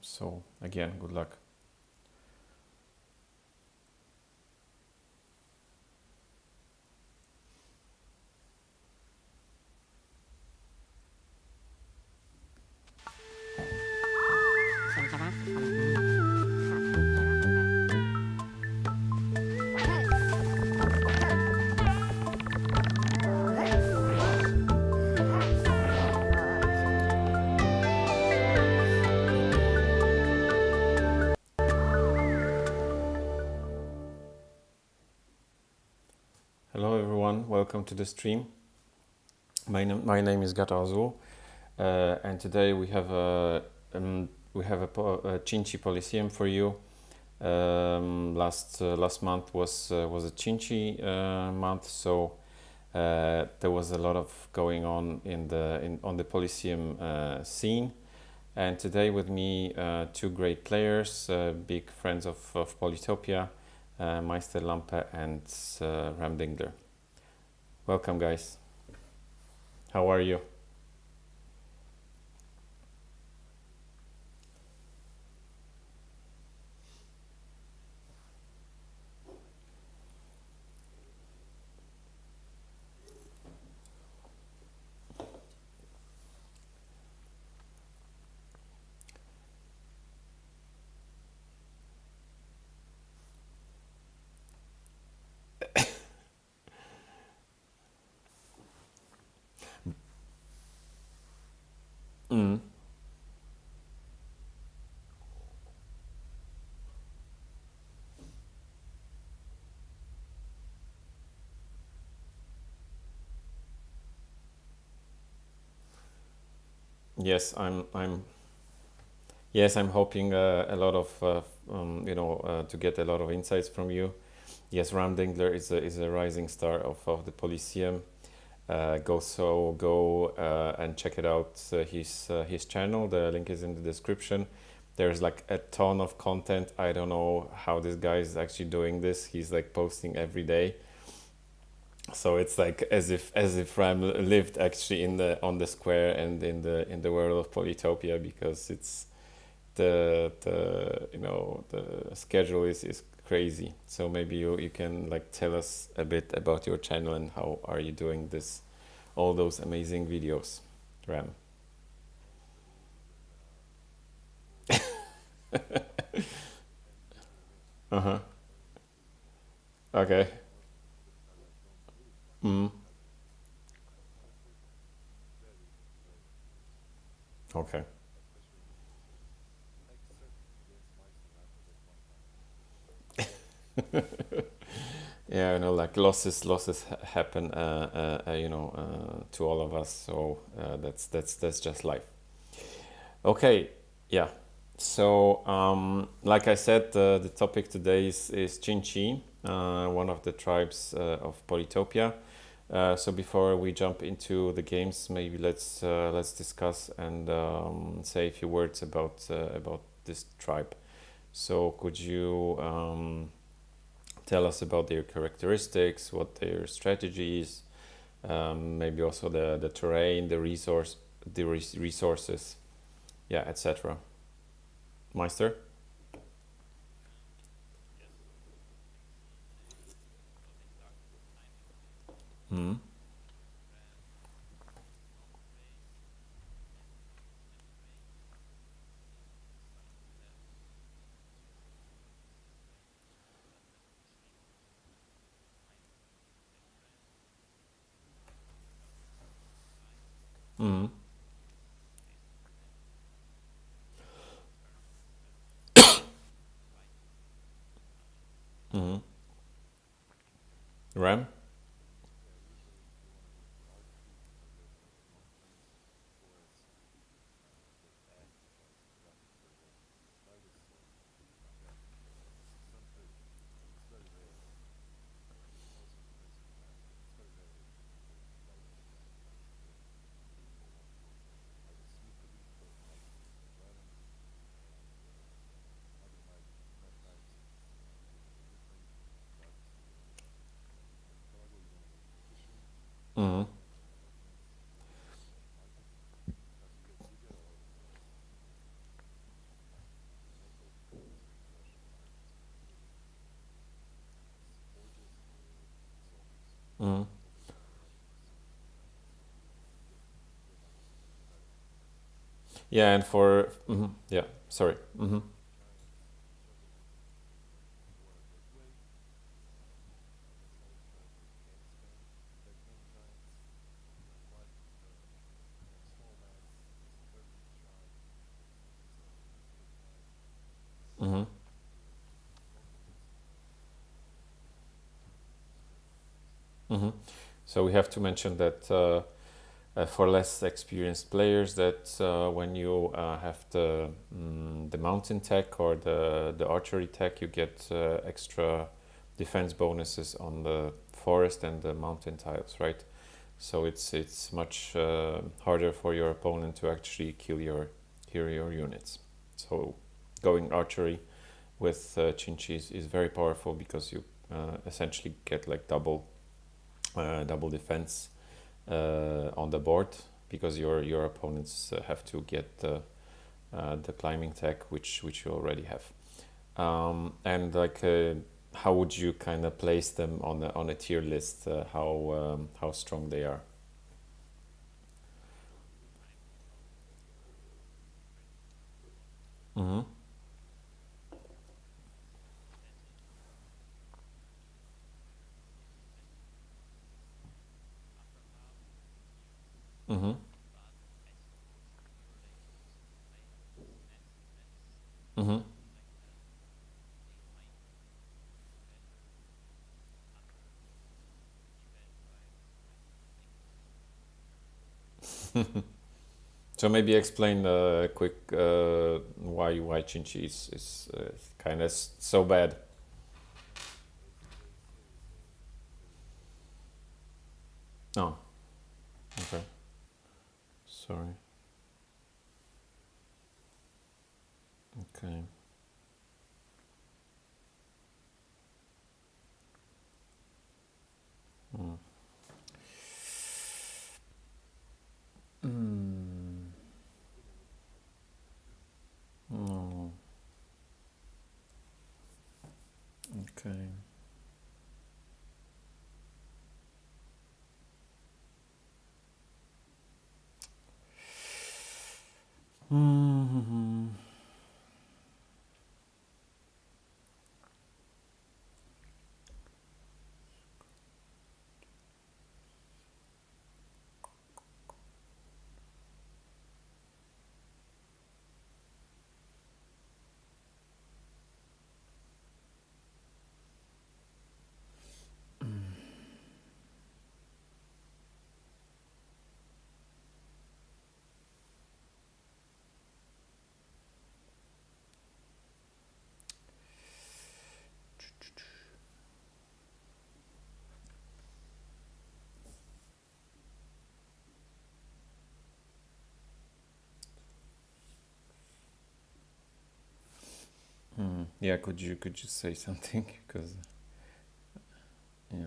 So again, good luck. Hello everyone, welcome to the stream. My name is Gatazu, and today we have a XIN-XI Polysseum for you. Last month was a XIN-XI month, so there was a lot of going on on the Polysseum scene. And today with me, two great players, big friends of Polytopia, MEISTERLAMPE and RAMDINGLER. Welcome, guys. How are you? Mm. Yes, I'm hoping a lot of to get a lot of insights from you. Yes, RAMDINGLER is a rising star of the Polysseum. Go and check it out. His channel. The link is in the description. There's like a ton of content. I don't know how this guy is actually doing this. He's like posting every day. So it's like as if Ram lived actually on the square and in the world of Polytopia, because it's the schedule is crazy. So maybe you can like tell us a bit about your channel and how are you doing all those amazing videos, Ram. Uh-huh. Okay. Mm. Okay. Yeah, like losses happen, to all of us. So that's just life. Okay, yeah. So, like I said, the topic today is XIN-XI, one of the tribes of Polytopia. So before we jump into the games, maybe let's discuss and say a few words about this tribe. So could you tell us about their characteristics, what their strategies, maybe also the terrain, the resources, yeah, etc. Meister? Mm. Mm. Mm. Ram? Mm. Mm. Yeah, and for yeah, sorry. Hmm. Hmm. So we have to mention that for less experienced players, that when you have the mountain tech or the archery tech, you get extra defense bonuses on the forest and the mountain tiles, right? So it's much harder for your opponent to actually kill your units. So going archery with XIN-XI is very powerful because you essentially get like double defense on the board, because your opponents have to get the climbing tech, which you already have. And like, how would you kind of place them on a tier list? How strong they are? Mm-hmm. Mm-hmm. Mm-hmm. So maybe explain quick why XIN-XI is kind of so bad. Oh, okay. Sorry. Okay. Mm. Mm. No. Okay. Mm-hmm. Yeah, could you say something? Because yeah.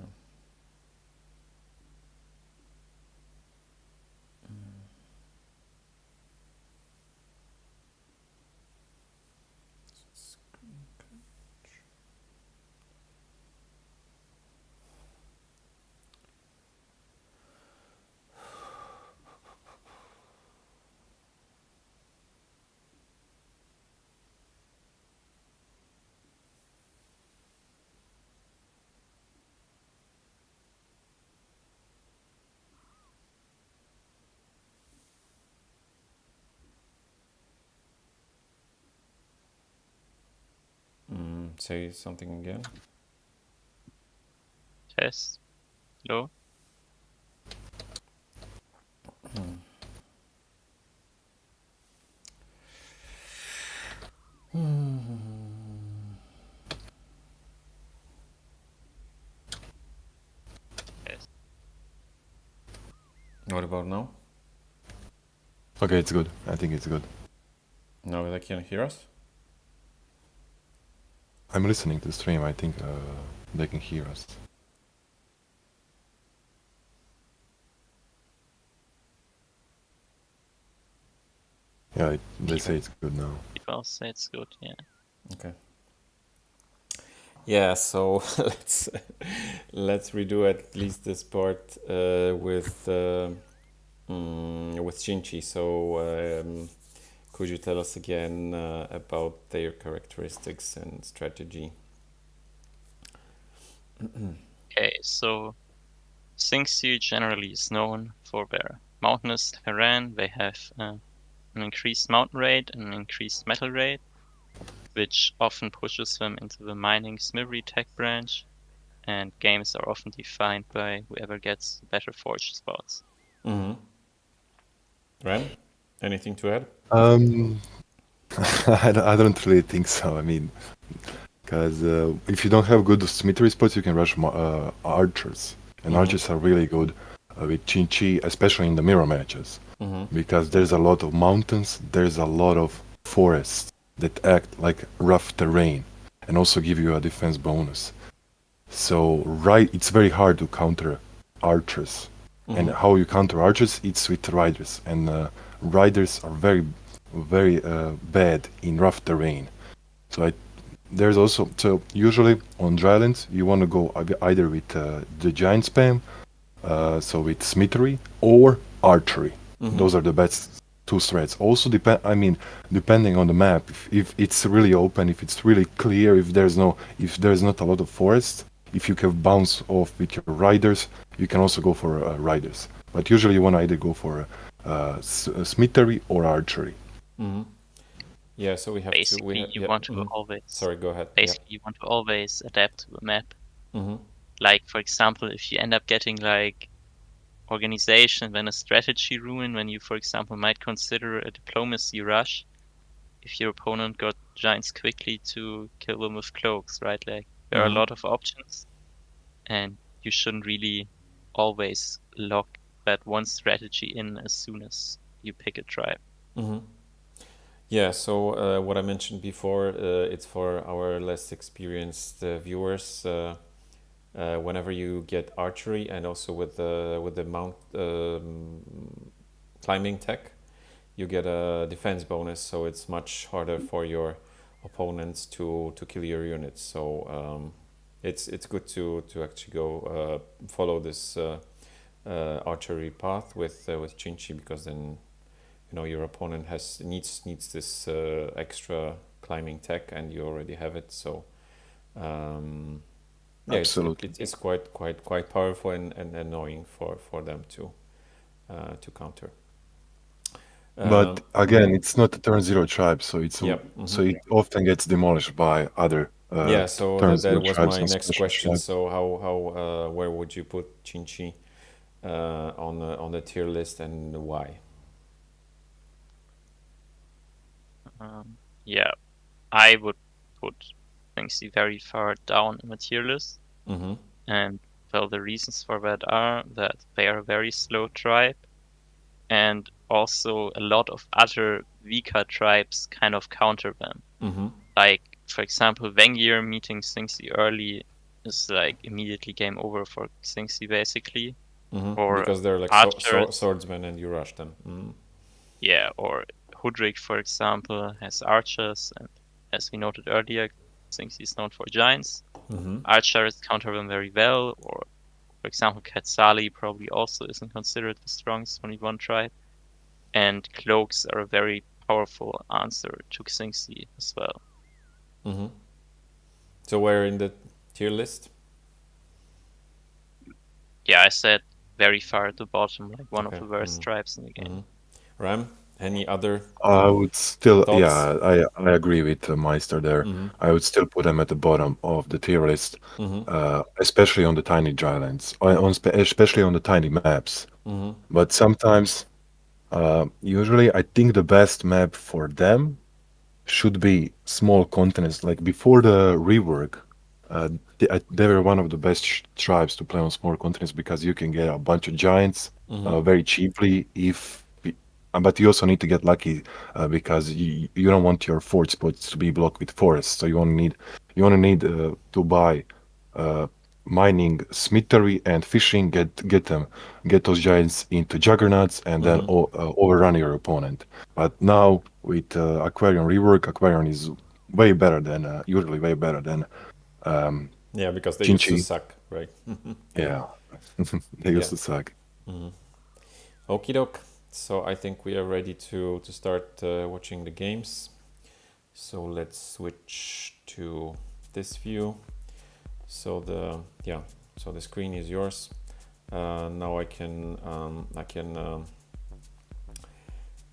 Say something again. Test. Hello? Test. What about now? Okay, it's good. I think it's good. Now they can hear us? I'm listening to the stream. I think they can hear us. Yeah, they say it's good now. People say it's good, yeah. Okay. Yeah, so let's redo at least this part with XIN-XI. So could you tell us again about their characteristics and strategy? Okay, so XIN-XI generally is known for their mountainous terrain. They have an increased mountain rate and an increased metal rate, which often pushes them into the mining smithery tech branch, and games are often defined by whoever gets better forge spots. Mm-hmm. Ren, anything to add? I don't really think so. I mean, because if you don't have good symmetry spots, you can rush archers, and archers are really good with XIN-XI, especially in the mirror matches, because there's a lot of mountains, there's a lot of forests that act like rough terrain, and also give you a defense bonus. So it's very hard to counter archers, and how you counter archers, it's with riders, and riders are very bad in rough terrain. So there's also, so usually on drylands you want to go either with the giant spam, so with smithery or archery. Those are the best two threats. Also depending on the map, if it's really open, if it's really clear, if there's not a lot of forest, if you can bounce off with your riders, you can also go for riders. But usually you want to either go for smithery or archery. Yeah, so we have Basically, you want to always. Sorry, go ahead. Basically, you want to always adapt to the map. Like, for example, if you end up getting like organization, then a strategy ruin, when you, for example, might consider a diplomacy rush, if your opponent got giants quickly to kill them with cloaks, right? Like, there are a lot of options, and you shouldn't really always lock that one strategy in as soon as you pick a tribe. Yeah, so what I mentioned before, it's for our less experienced viewers. Whenever you get archery and also with the mount climbing tech, you get a defense bonus, so it's much harder for your opponents to kill your units. So it's good to actually go follow this archery path with XIN-XI, because then your opponent needs this extra climbing tech, and you already have it. So yeah, Absolutely. it's quite powerful and annoying for them to counter. But again, it's not a turn zero tribe, so so it often gets demolished by other yeah. So turn that zero was tribes my and next special question. tribes. So how where would you put XIN-XI on the tier list, and why? Yeah, I would put XIN-XI very far down in the tier list. And well, the reasons for that are that they are a very slow tribe, and also a lot of other weaker tribes kind of counter them. Like, for example, Vengir meeting XIN-XI early is like immediately game over for XIN-XI basically. Or because they're like swordsmen and you rush them. Yeah, or Hudrik, for example, has archers, and as we noted earlier, XIN-XI is known for giants. Archers counter them very well, or for example, Quetzali probably also isn't considered the strongest 21 tribe. And cloaks are a very powerful answer to XIN-XI as well. So where in the tier list? Yeah, I said very far at the bottom, like one of the worst tribes in the game. Ram, any other I would still, thoughts? yeah, I agree with Meister there. I would still put them at the bottom of the tier list, especially on the tiny drylands, especially on the tiny maps. But sometimes, usually, I think the best map for them should be small continents. Like before the rework, they were one of the best tribes to play on small continents, because you can get a bunch of giants very cheaply. But you also need to get lucky, because you don't want your forge spots to be blocked with forests. So you only need to buy mining, smithery, and fishing. Get those giants into juggernauts, and then overrun your opponent. But now with Aquarion rework, Aquarion is way better than usually way better than Yeah, because they used to XIN-XI, suck, right? yeah, they used to suck. Okie doke. So I think we are ready to start watching the games. So let's switch to this view. So the screen is yours. Now I can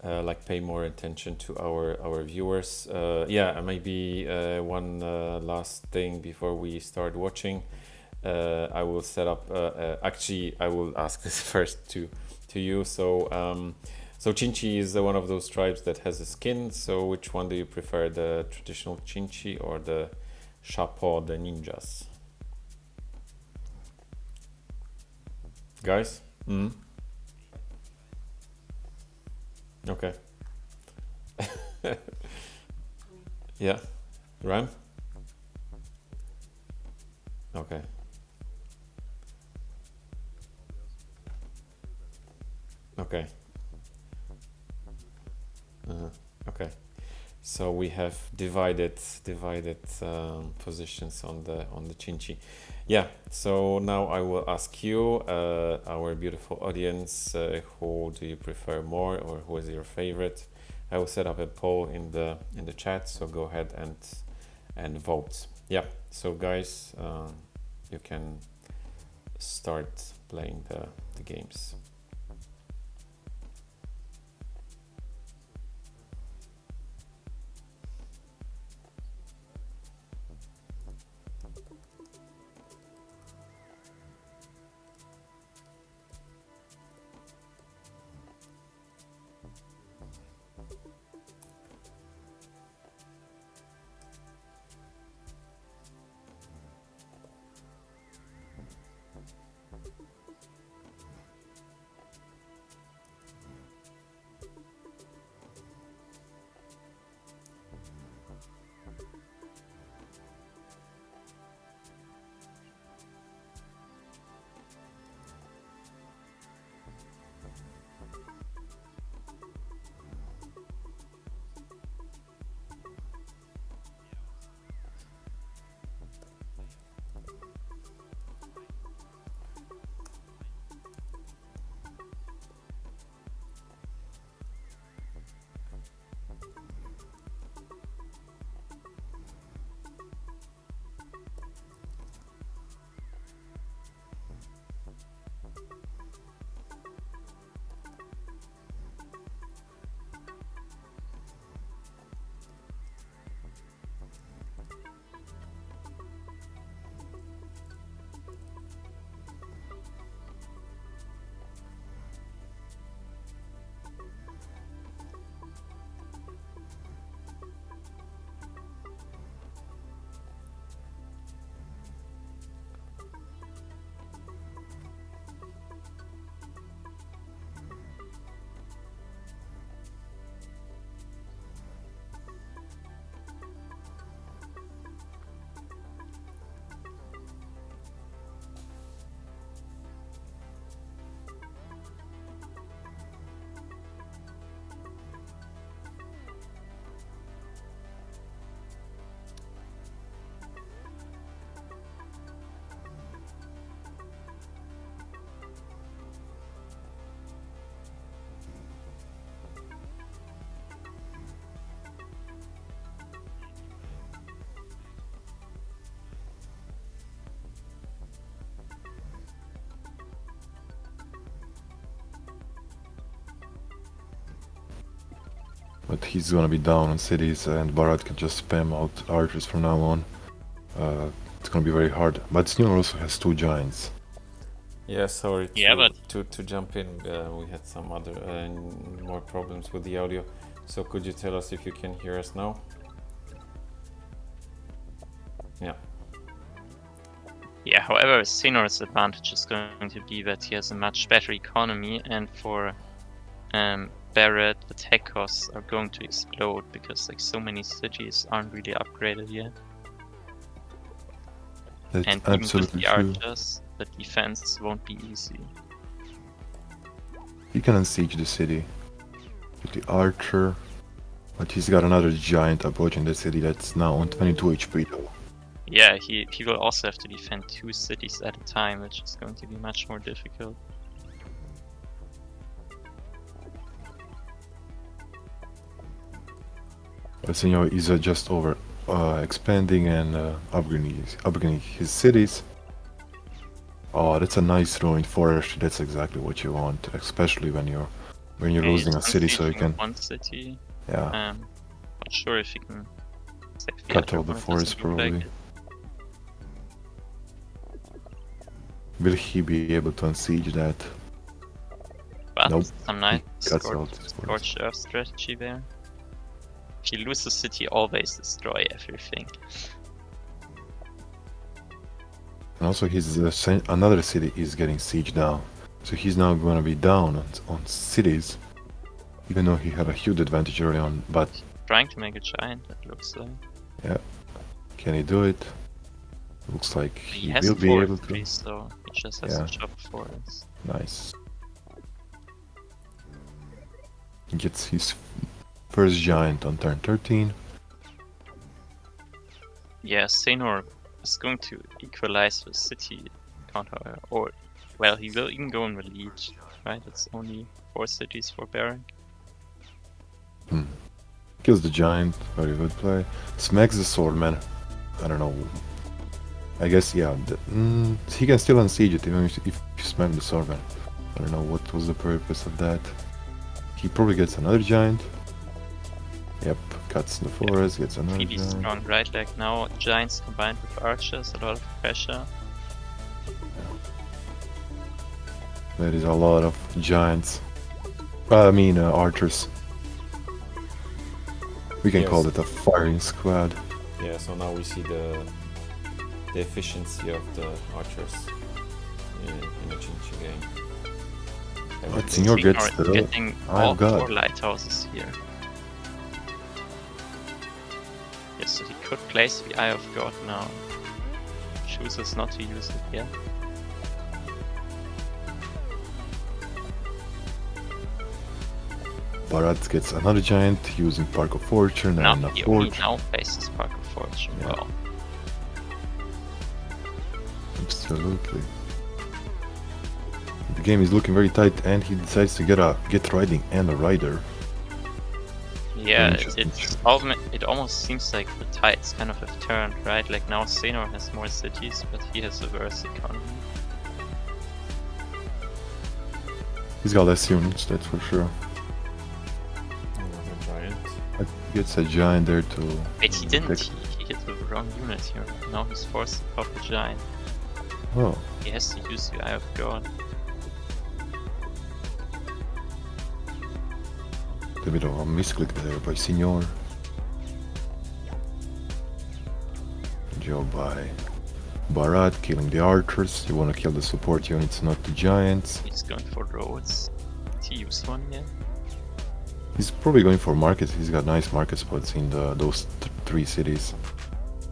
like pay more attention to our viewers. Maybe one last thing before we start watching. I will set up. Actually, I will ask this first to you. So XIN-XI is one of those tribes that has a skin. So which one do you prefer, the traditional XIN-XI or the chapeau, the ninjas? Guys? Okay. Yeah. Ram? Okay. Okay. Okay. So we have divided positions on the XIN-XI. Yeah. So now I will ask you, our beautiful audience, who do you prefer more, or who is your favorite? I will set up a poll in the chat. So go ahead and vote. Yeah. So guys, you can start playing the games. But he's gonna be down on cities, and Barat can just spam out archers from now on. It's gonna be very hard. But Snur also has 2 giants. Yeah, sorry Yeah, to jump in. We had some other more problems with the audio. So could you tell us if you can hear us now? Yeah. Yeah, however, Sinor's advantage is going to be that he has a much better economy, and for Barrett, the tech costs are going to explode because like so many cities aren't really upgraded yet. That's And even with absolutely the true. archers, the defense won't be easy. He can unsiege the city with the archer, but he's got another giant approaching the city that's now on 22 HP though. Yeah, he will also have to defend 2 cities at a time, which is going to be much more difficult. Senor is just over expanding and upgrading his cities. Oh, that's a nice ruined forest. That's exactly what you want, especially when you're losing a city, so you can. One city. Yeah. Not sure if you can save the Cut other all the one, it forest doesn't look like probably. it. Will he be able to unsiege that? But Nope. some nice Cuts out his forest. scorched earth strategy there. If you lose a city, always destroy everything. And also, his another city is getting sieged down, so he's now going to be down on cities, even though he had a huge advantage early on. But Trying to make a giant, it looks like. yeah, can he do it? Looks like He he has will be able to. forestry, so he just has Yeah. to chop forests. Nice. He gets his first giant on turn 13. Yeah, Senor is going to equalize the city counter, or well, he will even go in the lead, right? It's only 4 cities for Baron. Kills the giant, very good play. Smacks the swordman. I don't know. I guess, yeah, he can still unsiege it even if you smack the swordman. I don't know what was the purpose of that. He probably gets another giant. Yep, cuts the forest, gets another Really giant. strong, right? Like now, giants combined with archers, a lot of pressure. There is a lot of giants. Archers. We can Yes. call it a firing squad. Yeah, so now we see the efficiency of the archers in a XIN-XI game. But Senor gets Senor is the getting all God. 4 lighthouses here. Yes, so he could place the Eye of God now. Chooses not to use it yet. Barat gets another giant using Park of Fortune Now and a he only forge. now faces Park of Fortune. Yeah. Wow. Absolutely. The game is looking very tight, and he decides to get riding and a rider. Yeah, Interesting. it almost seems like the tides kind of have turned, right? Like now Senor has more cities, but he has a worse economy. He's got less units, that's for sure. Another giant. He gets a giant there to. Wait, he didn't. protect- He hit the wrong unit here. Now he's forced to pop a giant. Oh, He has to use the Eye of God. a bit of a misclick there by Senor. Job by Barat, killing the archers. You want to kill the support units, not the giants. He's going for roads. Did he use one yet? He's probably going for markets. He's got nice market spots in those 3 cities.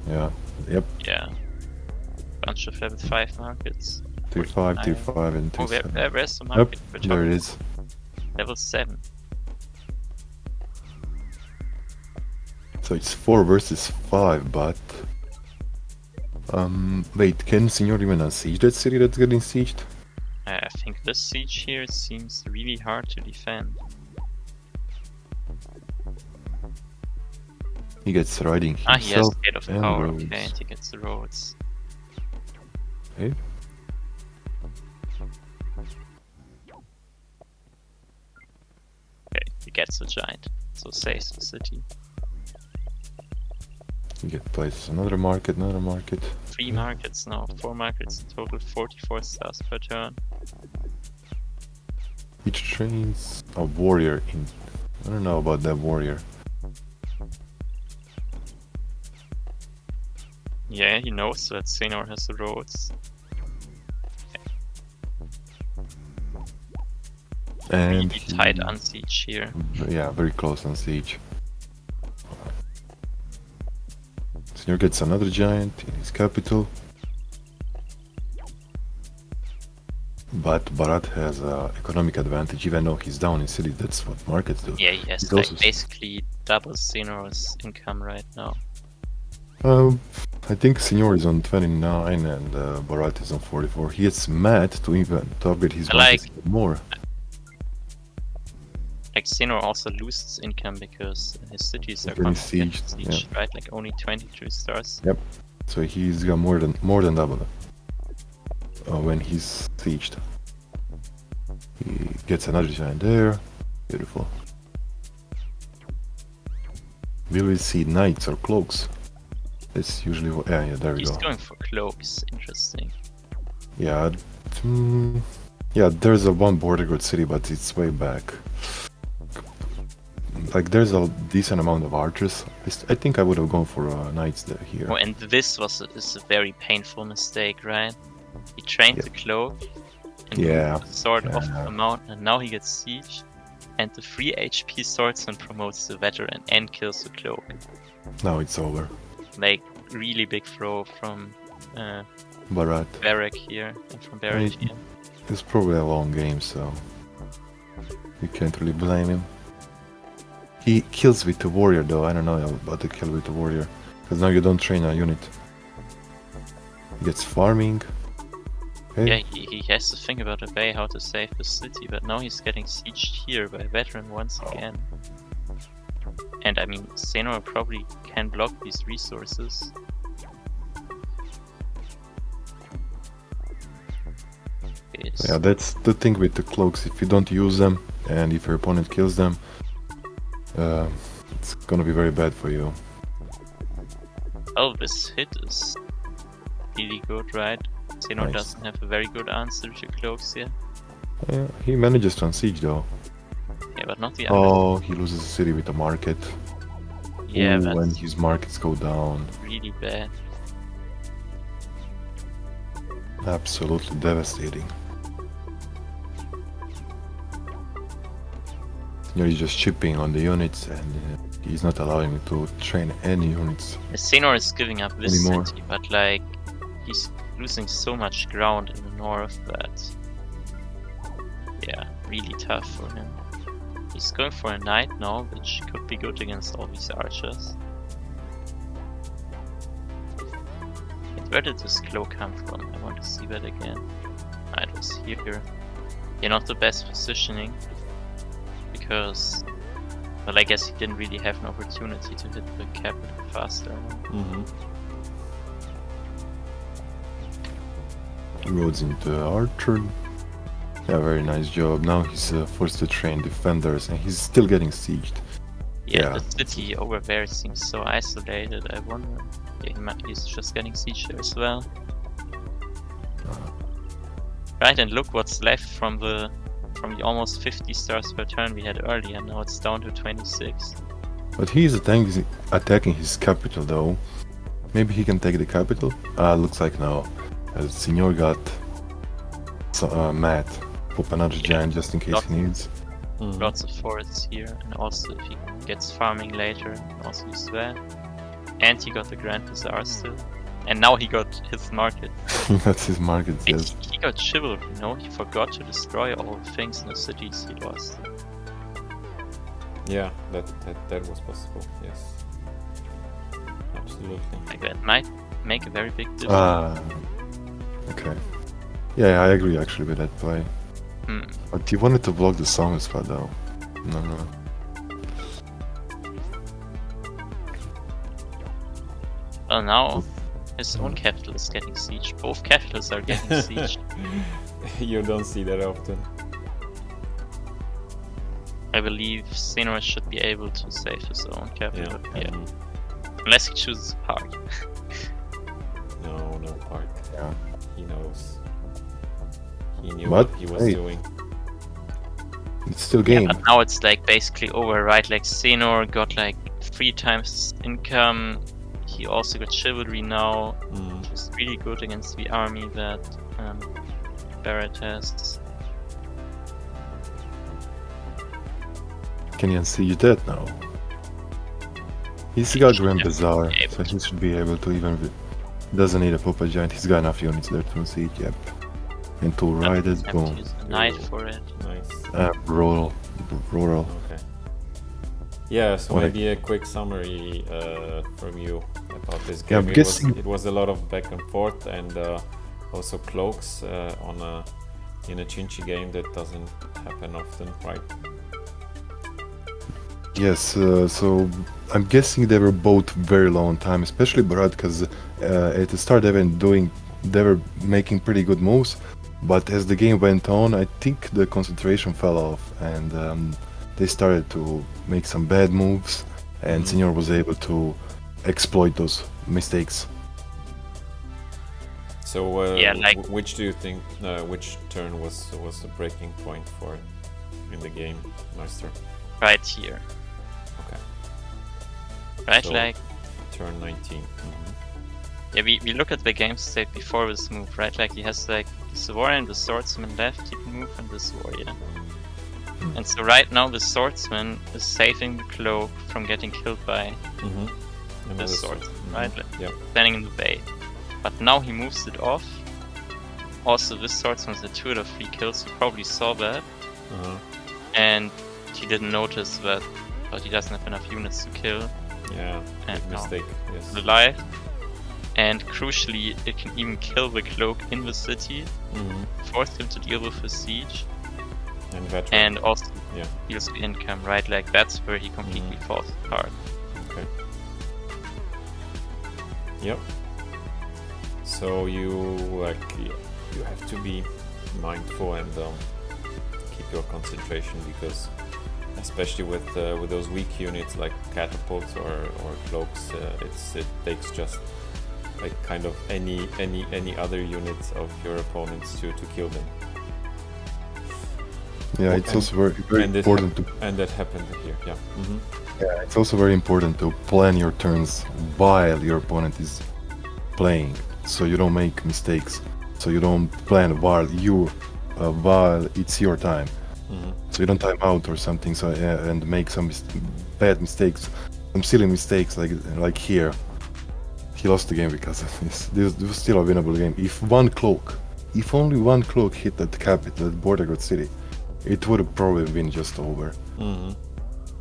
Yeah. Yep. Yeah. Bunch of level 5 markets. Tier 5, Tier 49. 5, and Tier Oh, 7. where's the Yep, market? We're there it talking is. level 7. So it's 4 versus 5, but... wait, can Senor even unsiege that city that's getting sieged? I think this siege here seems really hard to defend. He gets riding He has himself Gate of and Power, roads. okay, and he gets the roads. Okay. Okay, he gets a giant, so saves the city. He gets places another market. 3 markets now, 4 markets in total, 44 stars per turn. Each trains a warrior in... I don't know about that warrior. Yeah, he knows that Senor has the roads. And Really he- tight unsiege here. Yeah, very close on siege. Senor gets another giant in his capital. But Barat has an economic advantage, even though he's down in city. That's what markets do. Yeah, he has He's like also- basically double Senor's income right now. I think Senior is on 29 and Barat is on 44. He gets mad to upgrade his markets more. Like Xenor also loses income because his cities are Getting constantly sieged, sieged, right? Like only 22 stars. Yep. So he's got more than double when he's sieged. He gets another giant there. Beautiful. Will we see knights or cloaks? That's usually what. Yeah, there we He's go. going for cloaks. Interesting. Yeah. Yeah, there's a one border guard city, but it's way back. Like, there's a decent amount of archers. I think I would have gone for knights there here. Oh, and this is a very painful mistake, right? He trained the cloak and Yeah. the sword off Yeah. the mountain, and now he gets sieged. And the 3 HP swordsman promotes the veteran and kills the cloak. Now it's over. Like, really big throw from Barat. Barrack here and from Barrack here. It's probably a long game, so you can't really blame him. He kills with the warrior though. I don't know about the kill with the warrior, because now you don't train a unit. He gets farming. Okay. Yeah, he has to think about a way how to save the city, but now he's getting sieged here by a veteran once again. And I mean, Xenor probably can block these resources. Okay, so Yeah, that's the thing with the cloaks. If you don't use them, and if your opponent kills them, it's gonna be very bad for you. oh, this hit is really good, right? Xenor Nice. doesn't have a very good answer to cloaks here. Yeah, he manages to unsiege though. Yeah, but not the other. Oh, he loses the city with the market. Yeah, Ooh, that's when his markets go down. really bad. Absolutely devastating. You know, he's just chipping on the units and he's not allowing me to train any units. Xenor is giving up this Anymore. city, but like, he's losing so much ground in the north that, yeah, really tough for him. He's going for a knight now, which could be good against all these archers. And where did this cloak come from? I want to see that again. Ah, it was here. Yeah, not the best positioning, because, well, I guess he didn't really have an opportunity to hit the capital faster. Roads into archer. Yeah, very nice job. Now he's forced to train defenders and he's still getting sieged. Yeah, Yeah. the city over there seems so isolated. I wonder. Yeah, he's just getting sieged there as well. Right, and look what's left from the almost 50 stars per turn we had earlier. Now it's down to 26. But he's attacking his capital though. Maybe he can take the capital? Looks like no. As Senior got mad. Pop another giant just in case he needs. Lots of forests here, and also if he gets farming later, also use that. And he got the Grand Bazaar still. And now he got his market. That's his market, And yes. he got chivalry, you know? He forgot to destroy all the things in the cities he lost. Yeah, that was possible. Yes, absolutely. Like that might make a very big difference. Okay. Yeah, I agree actually with that play. Hmm. But he wanted to block the summon spot though. No. Well, now his own capital is getting sieged. Both capitals are getting sieged. You don't see that often. I believe Xenor should be able to save his own capital. Yeah. mhm. Unless he chooses park. No part. Yeah. He knows. He knew But, what he was hey, doing. It's still Yeah, game. but now it's like basically over, right? Like Xenor got like 3 times income. He also got chivalry now, which is really good against the army that Barrett has. Can you see that now? He's got Grand Yeah, Bazaar, yeah, so he should be able to even... Doesn't need a Papa Giant, he's got enough units there to siege, yep. And 2 riders, Have to boom. use a knight for it. Nice. Rural. Okay. Yeah, so Wait. maybe a quick summary from you. about this Yeah, game. I'm guessing. It was a lot of back and forth, and also cloaks in a XIN-XI game that doesn't happen often, right? Yes, so I'm guessing they were both very long time, especially Brad, because at the start they were making pretty good moves, but as the game went on, I think the concentration fell off, and they started to make some bad moves, and Senior was able to exploit those mistakes. So, Yeah, like- which do you think, which turn was the breaking point for in the game, Meister? Right here. Okay. Right, So- like, Turn 19. yeah, we look at the game state before this move, right? Like, he has like this warrior and the swordsman left, he can move, and this warrior. And so right now the swordsman is saving the cloak from getting killed by the swordsman, right? Like, Yep. standing in the bay. But now he moves it off. Also, this swordsman's a 2 out of 3 kills, he probably saw that. And he didn't notice that, but he doesn't have enough units to kill. Yeah, And big now mistake. Yes. alive. And crucially, it can even kill the cloak in the city, force him to deal with the siege, And veteran. and also Yeah. deals the income, right? Like, that's where he completely falls apart. Okay. Yep. So you have to be mindful and keep your concentration, because especially with those weak units like catapults or cloaks, it takes just like kind of any other units of your opponents to kill them. Yeah, it's also very important to. And that happened here. Yeah. Yeah, it's also very important to plan your turns while your opponent is playing, so you don't make mistakes. So you don't plan while it's your time. So you don't time out or something. So and make some bad mistakes, some silly mistakes like here. He lost the game because of this. This was still a winnable game. If only one cloak hit that capital, that border guard city, it would have probably been just over.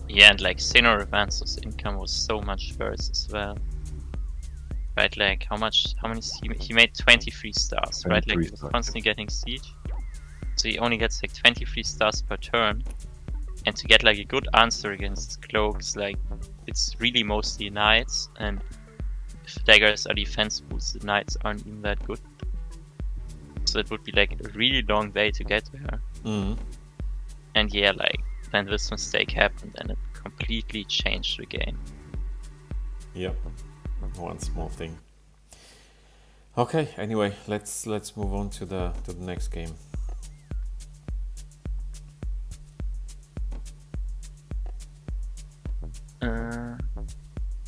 Yeah, and like Senor Avance's income was so much worse as well. Right, like how many he made 23 stars, right? Like he was constantly getting siege. So he only gets like 23 stars per turn. And to get like a good answer against cloaks, like it's really mostly knights, and if daggers are defense boosts, the knights aren't even that good. So it would be like a really long way to get there. And yeah, like then this mistake happened and it completely changed the game. Yep. One small thing. Okay. Anyway, let's move on to the next game.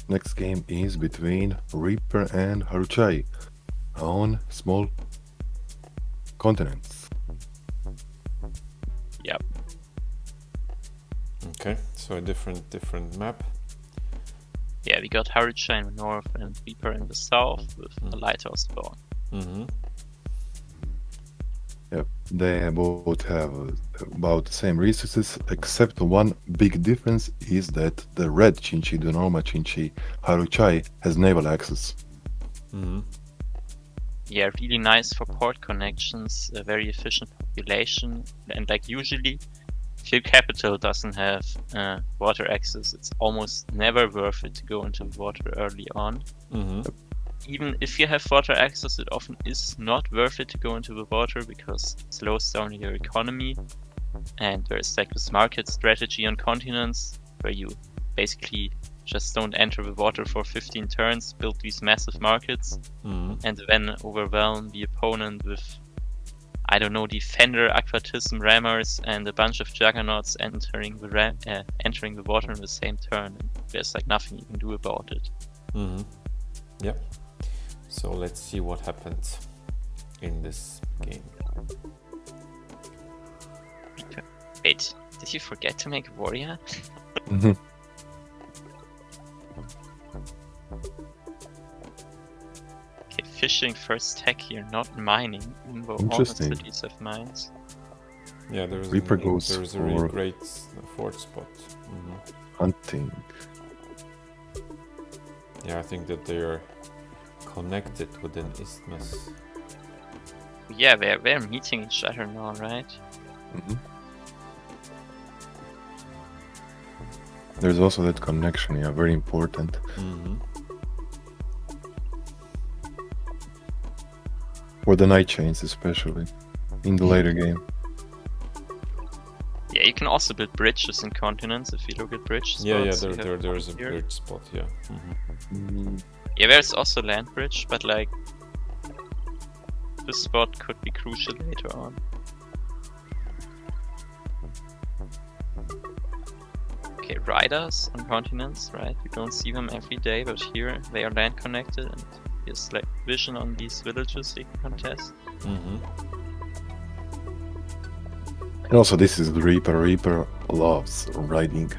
Next game is between Reaper and Haruchai on small continents. Yep. Okay. So a different map. Yeah, we got Haruchai in the north and Reaper in the south with a lighthouse spawn. Yep, they both have about the same resources, except one big difference is that the red XIN-XI, the normal XIN-XI, Haruchai, has naval access. Yeah, really nice for port connections, a very efficient population, and like usually, if your capital doesn't have water access, it's almost never worth it to go into the water early on. Even if you have water access, it often is not worth it to go into the water because it slows down your economy. And there's like this market strategy on continents where you basically just don't enter the water for 15 turns, build these massive markets, and then overwhelm the opponent with, I don't know, Defender, Aquatism, Rammers, and a bunch of Juggernauts entering the water in the same turn. And there's like nothing you can do about it. Yep. So let's see what happens in this game. Wait, did you forget to make a warrior? Okay, fishing first tech here, not mining, even though all the Interesting. cities have mines. Yeah, there's Reaper goes there's a really for- great fort spot. Hunting. Yeah, I think that they're connected with an isthmus. Yeah, they're meeting each other now, right? Mm-hmm. There's also that connection, yeah, very important. Mm-hmm. For the night chains, especially in the later game. Yeah, you can also build bridges in continents if you look at bridge spots. Yeah, You have there's a here. bridge spot. Yeah. Mm-hmm. Yeah, there's also land bridge, but like this spot could be crucial later on. Okay, riders on continents, right? You don't see them every day, but here they are land connected, and here's like vision on these villages you can contest. Mm-hmm. And also, this is the Reaper. Reaper loves riding.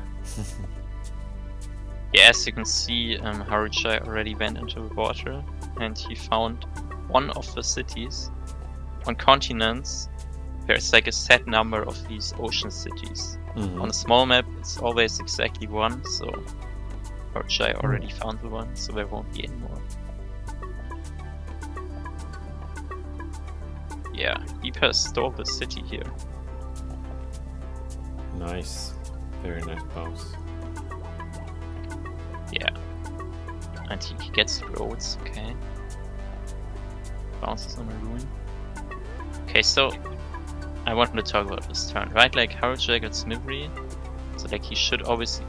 Yeah, as you can see, Haruchai already went into the water, and he found one of the cities. On continents, there's like a set number of these ocean cities. Mm-hmm. On a small map, it's always exactly one, so Haruchai already found the one, so there won't be any more. Yeah, Reaper stole the city here. Nice. Very nice bounce. Yeah. And he gets roads, okay. Bounces on a ruin. Okay, so I wanted to talk about this turn, right? Like Haruchai got Smithery, so like he should always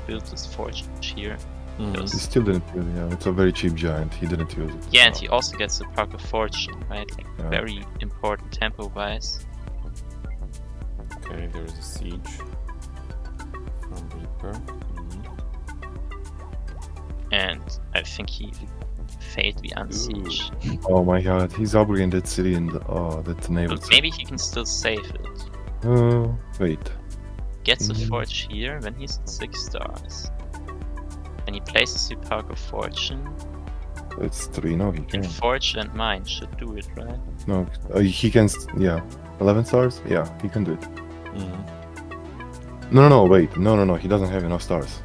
build this forge here. Mm-hmm. He still didn't use it, yeah. It's a very cheap giant. He didn't use it. Yeah, and he also gets the Park of Fortune, right? Like Yeah. very important tempo-wise. Okay, there's a siege from Reaper. Mm-hmm. And I think he failed the unsiege. Oh my god, he's upgrading that city in the that naval But maybe he can still save it. Wait. Gets a forge here when he's at 6 stars. And he places the Park of Fortune. It's 3, no, he And can. Forge and Mine should do it, right? No, he can, yeah. 11 stars? Yeah, he can do it. Mm-hmm. No, wait. No, he doesn't have enough stars.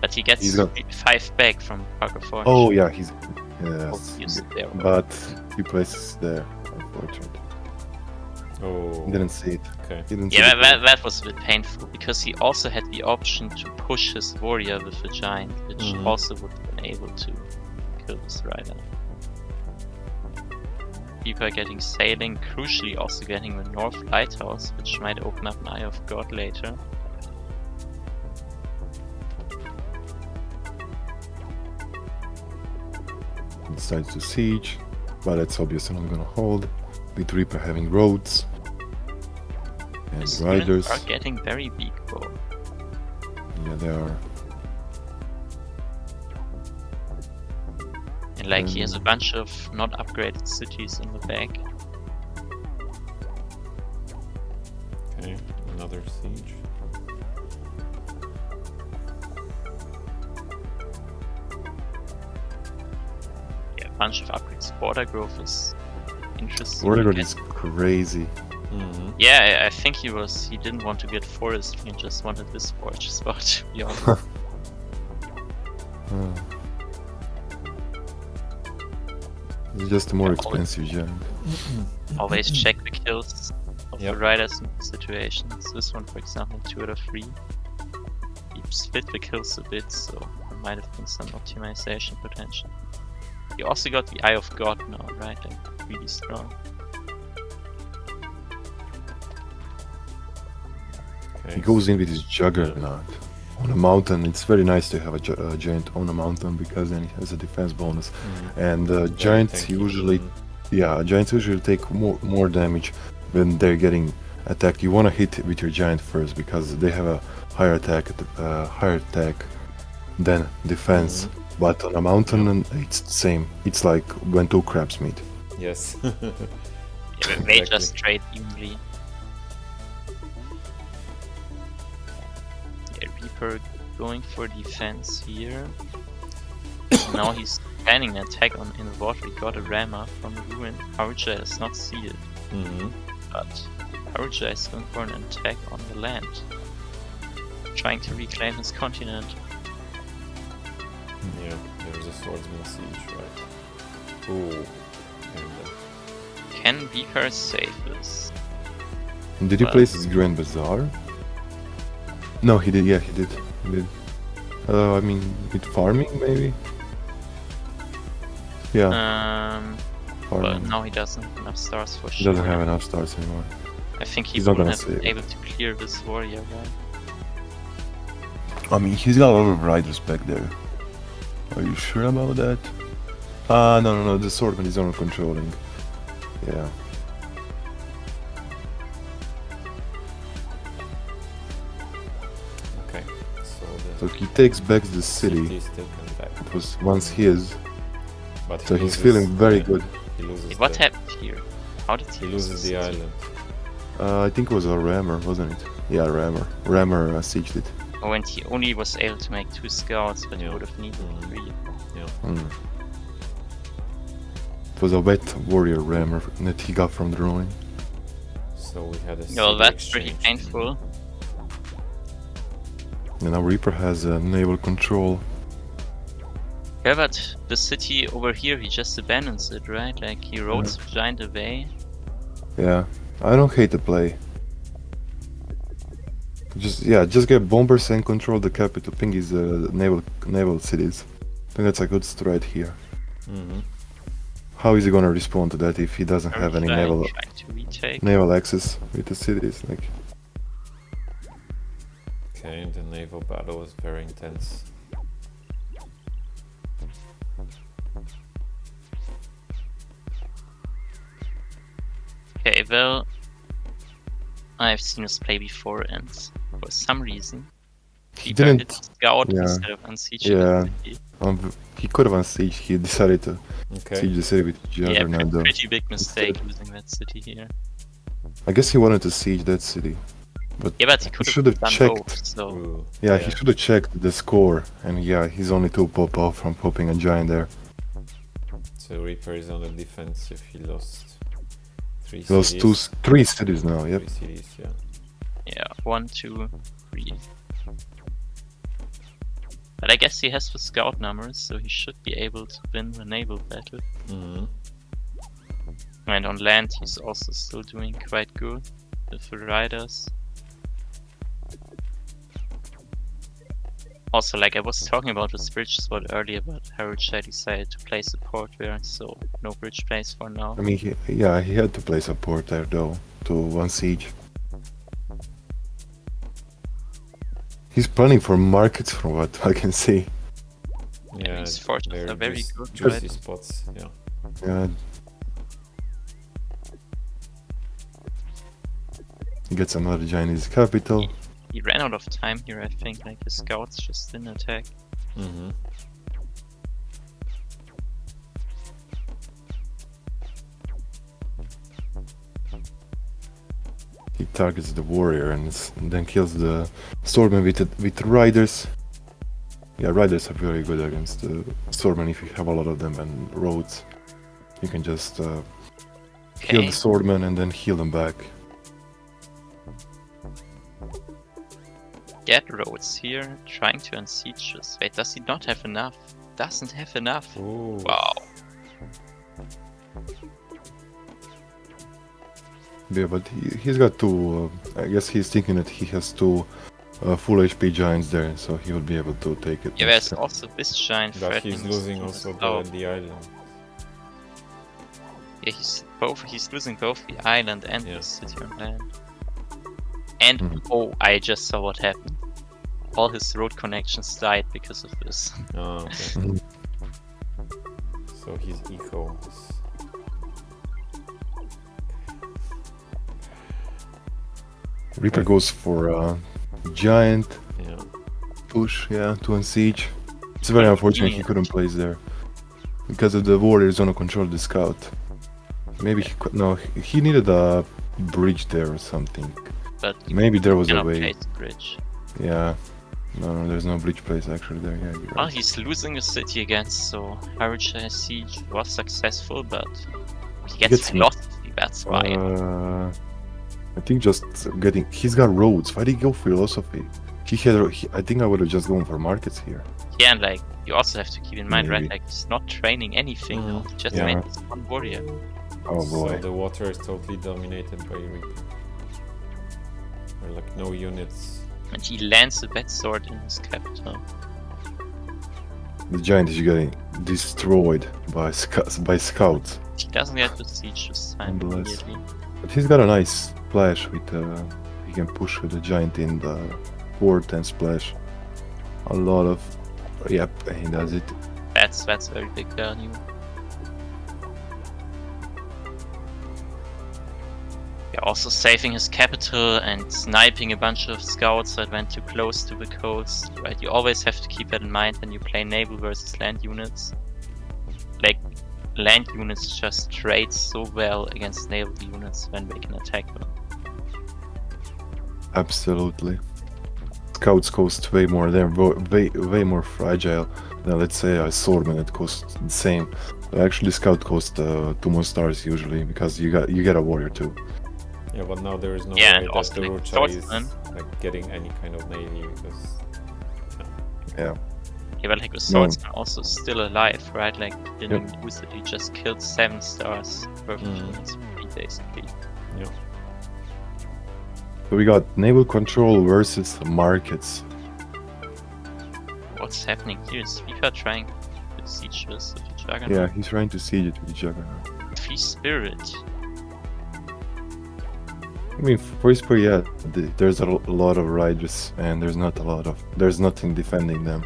But he gets He's got- 5 back from Park of Fortune. Oh, yeah, he's... Oh, Yes. use it there. But he places there, unfortunately. Oh. He didn't see it. Okay. He didn't see Yeah, it. that was a bit painful, because he also had the option to push his warrior with a giant, which Mhm. also would have been able to kill this rider. Reaper getting sailing, crucially also getting the North Lighthouse, which might open up an Eye of God later. He decides to siege, but it's obviously not gonna hold. With Reaper having roads and His riders. units are getting very big, bro. Yeah, they are. And like he has a bunch of not upgraded cities in the back. Okay. Another siege. Yeah, a bunch of upgrades. Border growth is interesting. Border to Guard get. is crazy. Mm-hmm. Yeah, I think he didn't want to get forestry and just wanted this forge spot, to be honest. It's just a more Yeah, expensive giant. Always check the kills of Yep. the riders in situations. This one, for example, 2 out of 3. He split the kills a bit, so there might have been some optimization potential. He also got the Eye of God now, right? Like, really strong. Okay. He goes in with his Juggernaut on a mountain. It's very nice to have a giant on a mountain because then he has a defense bonus. And giants tanky. usually, giants usually take more damage when they're getting attacked. You want to hit with your giant first because they have a higher attack than defense. But on a mountain, it's the same. It's like when 2 crabs meet. Yes. Yeah, they Exactly. just trade evenly. Yeah, Reaper going for defense here. Now he's planning an attack in the water. He got a rammer from the ruin. Haruchai does not see it, Mm-hmm. but Haruchai is going for an attack on the land, trying to reclaim his continent. Yeah, there's a swordsman siege, right? Ooh. And, Can Beaker save this? Did he Well- place his Grand Bazaar? No, he did. Yeah, he did. He did. I mean, with farming maybe. Yeah, But farming. now he doesn't have enough stars for He sure. doesn't have enough stars anymore. I think he He's not wouldn't gonna have been save. able to clear this warrior, right? I mean, he's got a lot of riders back there. Are you sure about that? No. The swordman is only controlling. Yeah. okay, So he takes back the city. is taken back. Because once he is, But so he he's loses feeling very the- good. He loses What the, happened here? How did He he loses the city? island. I think it was a rammer, wasn't it? Yeah, rammer. Rammer sieged it. Oh, and he only was able to make 2 scouts, but he Yeah. would have needed 3. Mm. It was a wet warrior rammer that he got from the ruin. So we had a Well, city that's pretty exchange. painful. And now Reaper has naval control. Yeah, but the city over here, he just abandons it, right? Like, he roads giant away. Yeah, I don't hate the play. Just get bombers and control the capital. Ping his naval cities. I think that's a good strat here. Mm-hmm. How is he gonna respond to that if he doesn't have any naval Trying to retake. access with the cities? Like, Okay, the naval battle was very intense. Okay, well, I've seen us play before, and for some reason, he turned didn't. it scout yeah. instead of unsieging Yeah. the city. He could have unsieged. He decided to Okay. siege the city with Yeah, Juggernaut. though. pretty big mistake losing that city here. I guess he wanted to siege that city. Yeah, but he could should have have done checked. both, so... Ooh, Yeah, he should have checked the score. And yeah, he's only 2 pop off from popping a giant there. So Reaper is on the defensive. He lost 3 He lost cities. 3 cities now. Yep. 3 cities, yeah. Yeah, 1, 2, 3. But I guess he has the scout numbers, so he should be able to win the naval battle. Mm-hmm. And on land, he's also still doing quite good with the riders. Also, like I was talking about this bridge spot earlier, but Harucha decided to play support there, so no bridge plays for now. I mean, he had to play support there though to one siege. He's planning for markets from what I can see. Yeah, these forts they're are very just good, juicy right? spots, yeah. Yeah. He gets another giant in his capital. He ran out of time here, I think, like his scouts just didn't attack. Mm-hmm. He targets the warrior and then kills the swordman with riders. Yeah, riders are very good against the swordman if you have a lot of them and roads. You can just kill Okay. the swordman and then heal them back. Get roads here, trying to unsiege this. Wait, does he not have enough? Doesn't have enough. Ooh. Wow. Yeah, but he's got 2. I guess he's thinking that he has 2 full HP giants there, so he will be able to take it. Yeah, there's also this giant But threatening he's the losing city. also Oh, the island. yeah, he's losing both the island and Yeah. the city on land. And Mhm. oh, I just saw what happened. All his road connections died because of this. Oh, okay. Mhm. So his eco is... Reaper goes for a giant Yeah. push, yeah, to unsiege. It's very unfortunate he couldn't place there. Because of the warriors on control the scout. Maybe he could, no, he needed a bridge there or something. But you Maybe there was a cannot way. place the bridge. Yeah. No, there's no bridge place actually there. Yeah, you're Well, right. he's losing the city again, so Harucha siege was successful, but he gets gets- philosophy, that's why. I think just getting. He's got roads. Why did he go philosophy? I think I would have just gone for markets here. Yeah, and like you also have to keep in mind, right? Maybe. Like he's not training anything now. He just Yeah. made this one warrior. Oh boy. So the water is totally dominated by Reaper. Or like no units. And he lands a bad sword in his capital. The giant is getting destroyed by scouts. He doesn't get the siege this time Nonetheless. immediately. But he's got a nice splash with he can push with the giant in the port and splash. A lot of yep, he does it. That's very big value. Yeah, also saving his capital and sniping a bunch of scouts that went too close to the coast. Right, you always have to keep that in mind when you play naval versus land units. Like land units just trade so well against naval units when they can attack them. Absolutely. Scouts cost way more. They're way more fragile than, let's say, a swordman that costs the same. Actually, scout costs 2 more stars usually because you get a warrior too. Yeah, but now there is no Yeah, way and that also the like Rucha is swordsman. like getting any kind of navy because Yeah. Yeah, but like the swordsman also still alive, right? Like he didn't lose it, he just killed 7 stars perfect units basically. yeah. So we got naval control versus markets. What's happening here? Is Reaper trying to siege this with the Juggernaut? Yeah, he's trying to siege it with the Juggernaut. Free Spirit. I mean, for his part, yeah, there's a lot of riders, and there's nothing defending them.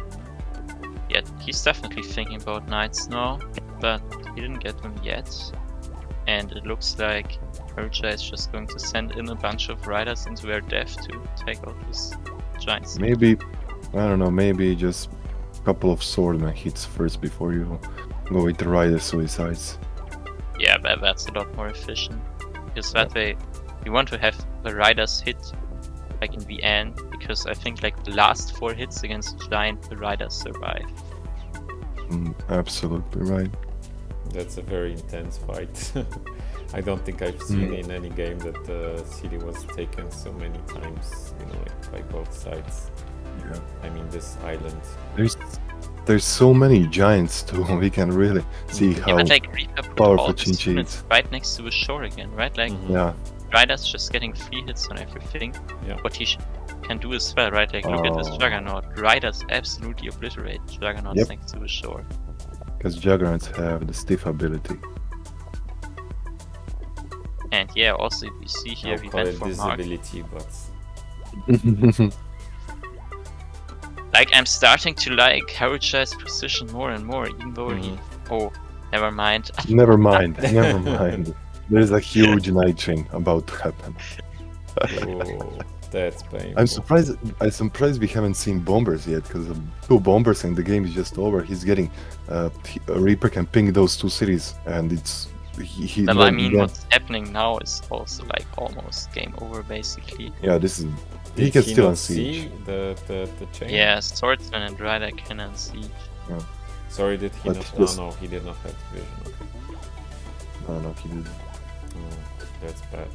Yeah, he's definitely thinking about knights now, but he didn't get them yet. And it looks like Urja is just going to send in a bunch of riders into their death to take out this giant city. Maybe, I don't know, maybe just a couple of swordman hits first before you go with the rider suicides. Yeah, but that's a lot more efficient. Because that way, you want to have the riders hit like in the end, because I think like the last 4 hits against the giant, the riders survive. Absolutely right. That's a very intense fight. I don't think I've seen in any game that the city was taken so many times, you know, like by both sides. Yeah. I mean, this island. There's so many giants too. We can really see Yeah, how but like Reaper put powerful all his XIN-XI units is. right next to the shore again, right? Like Yeah. riders just getting 3 hits on everything. Yeah. What he can do as well, right? Like look at this Oh. Juggernaut. Riders absolutely obliterate Juggernauts Yep. next to the shore. Because Juggernauts have the stiff ability. And yeah, also you see here I'll we call went it for Mark. visibility, but Like I'm starting to like Harucha's position more and more, even though he... Oh, never mind. Never mind. There's a huge night chain about to happen. oh, that's painful. I'm surprised we haven't seen bombers yet, because 2 bombers and the game is just over. He's getting Reaper can ping those 2 cities, and it's he Well, I mean, what's happening now is also like almost game over, basically. yeah, this is he Did can he still not unsiege. see the chain? Yeah, swordsman and rider can unsiege. Sorry, did he But not? just- No, he did not have vision. Okay. No, he didn't. That's bad.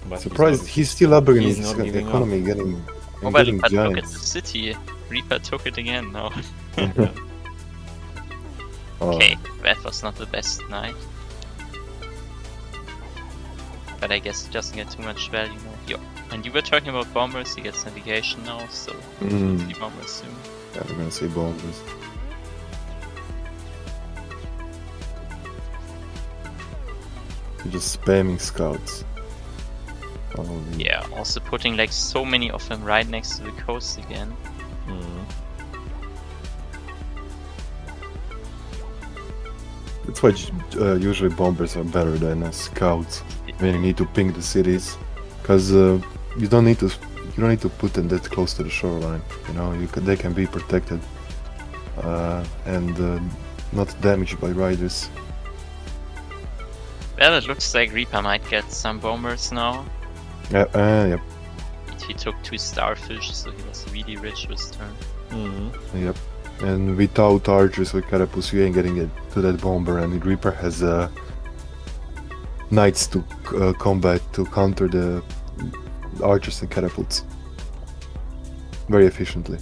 But Surprised he's he's still upgrading he's his not giving economy, getting Oh, and but getting look at the giants. city. Reaper took it again now. Oh, Okay, that was not the best night. But I guess it doesn't get too much value now. And you were talking about bombers, he gets navigation now, so Mm. see bombers soon. yeah, we're gonna say bombers. Just spamming scouts. Oh, Yeah, also putting like so many of them right next to the coast again. That's why usually bombers are better than scouts when you need to ping the cities, because you don't need to put them that close to the shoreline. You know, they can be protected and not damaged by riders. Well, it looks like Reaper might get some bombers now. Yep. He took 2 starfish, so he was really rich this turn. Yep. And without archers with carapace, you ain't getting it to that bomber, and Reaper has knights to combat to counter the archers and catapults. very efficiently.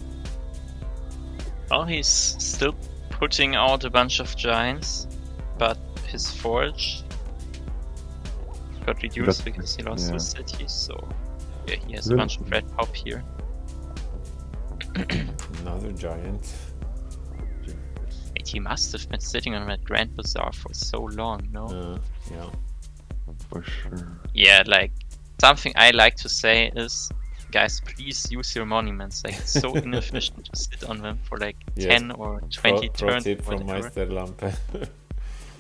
Well, he's still putting out a bunch of giants, but his forge got reduced because he lost his cities, so yeah, he has a bunch of red pop here. Another giant. Wait, he must have been sitting on that Grand Bazaar for so long, no? Yeah. For sure. Yeah, like, something I like to say is, guys, please use your monuments. Like, it's so inefficient to sit on them for like 10 or 20 Pro turns. tip from MEISTERLAMPE.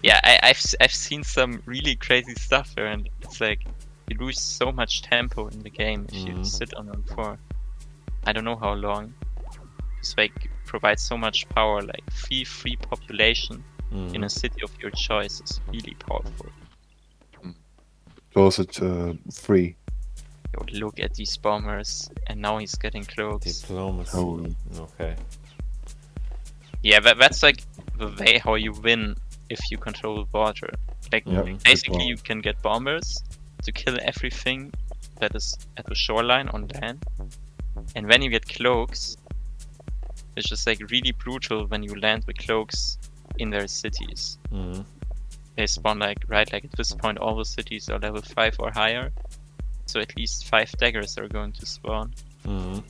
Yeah, I've seen some really crazy stuff there, and it's like you lose so much tempo in the game if you sit on them for I don't know how long. It's like provides so much power, like free population in a city of your choice is really powerful. Also free. Yo, look at these bombers, and now he's getting cloaks. Diplomacy. Oh. Okay. Yeah, that's like the way how you win if you control the border. Like, basically you can get bombers to kill everything that is at the shoreline on land. And when you get cloaks, it's just like really brutal when you land with cloaks in their cities. They spawn like, right, like at this point all the cities are level 5 or higher. So at least 5 daggers are going to spawn.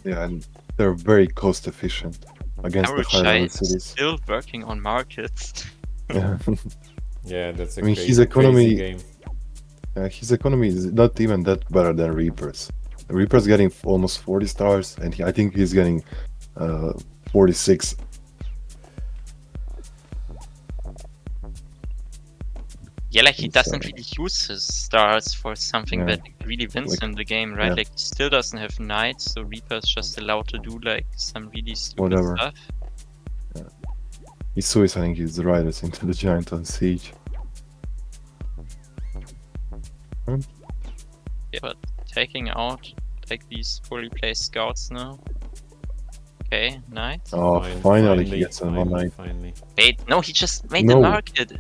Yeah, and they're very cost efficient against the high level cities. Still working on markets. Yeah. Yeah, that's a his economy game. His economy is not even that better than Reaper's. Reaper's getting almost 40 stars, and I think he's getting 46. Yeah, like he doesn't really use his stars for something that really wins him the game, right? Like he still doesn't have knights, so Reaper's just allowed to do like some really stupid stuff. Yeah. He's suiciding his riders into the giant on siege. Yeah, but taking out like these poorly placed scouts now. Okay, knight. Oh, finally he gets a one knight. Wait, no, he just made the market.